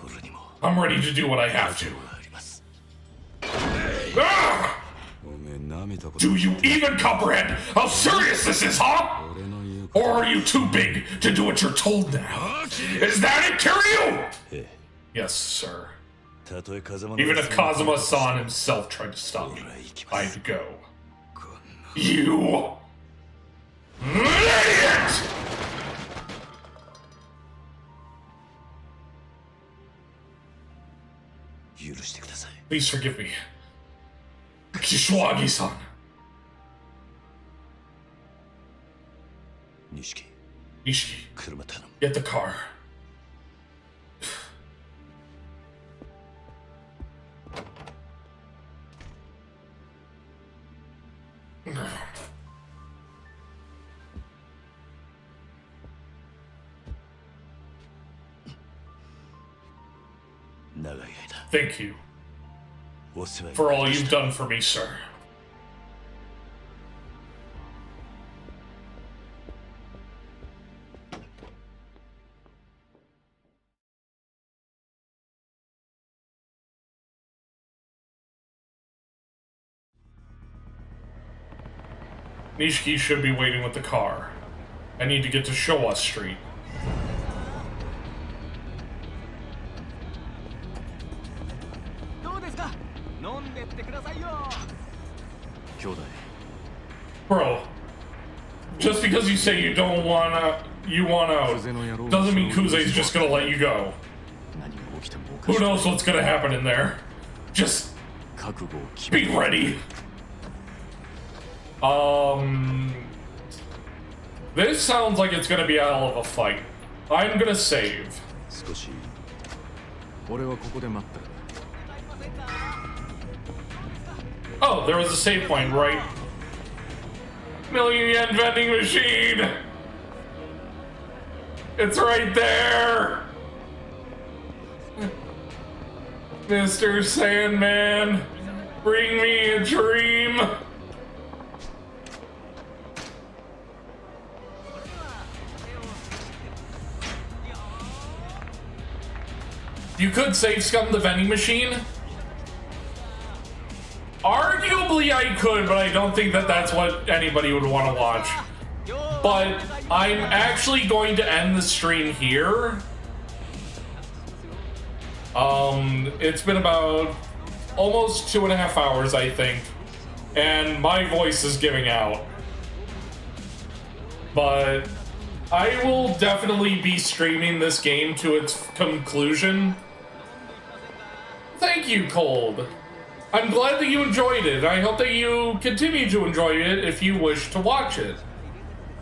俺にも I'm ready to do what I have to. あります Ah! おめえ舐めたこと Do you even comprehend how serious this is, huh? 俺の言う Or are you too big to do what you're told now? Is that it, Kiryu? え Yes, sir. えたとえ風間の Even if Kazuma-san himself tried to stop me, 俺は行きます I'd go. You idiot!許してください Please forgive me. Kishwagi-san. 錦 Ishiki, 車頼む get the car. Thank you お世話に for なり all まし you've た done for me, sir. Nishiki should be waiting with the car. I need to get to Showa Street. どうですか飲んでってくださいよ兄弟 Bro, just because you say you want out, doesn't mean Kuze's just gonna let you go. 何が起きてもおか Who しくない knows what's gonna happen in there? Just 覚悟を決め be ready. This sounds like it's gonna be a hell of a fight. I'm gonna save. 少し俺はここで待ってる Oh, there was a save point, right? Million yen vending machine! It's right there! Mr. Sandman, bring me a dream! You could save scum the vending machine. Arguably I could, but I don't think that that's what anybody would want to watch. But I'm actually going to end the stream here. It's been about almost 2.5 hours, I think, and my voice is giving out. But I will definitely be streaming this game to its conclusion. Thank you, Cold. I'm glad that you enjoyed it. I hope that you continue to enjoy it if you wish to watch it.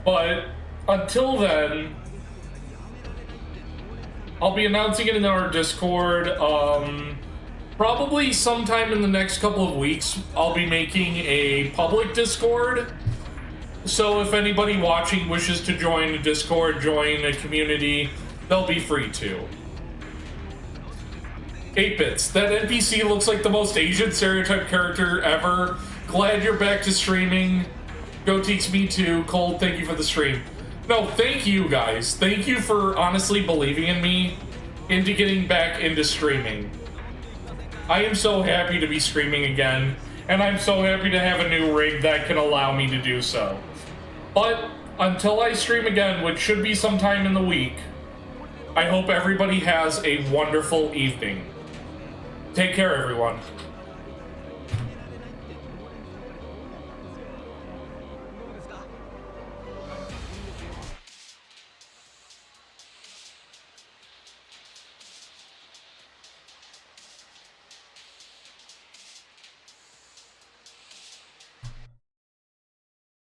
But until then, I'll be announcing it in our Discord. Probably sometime in the next couple of weeks, I'll be making a public Discord. So if anybody watching wishes to join a Discord, join a community, they'll be free to. 8-Bits, that NPC looks like the most Asian stereotype character ever. Glad you're back to streaming. Goateeks, me too. Cold, thank you for the stream. No, thank you guys. Thank you for honestly believing in me into getting back into streaming. I am so happy to be streaming again, and I'm so happy to have a new rig that can allow me to do so. But until I stream again, which should be sometime in the week, I hope everybody has a wonderful evening. Take care, everyone.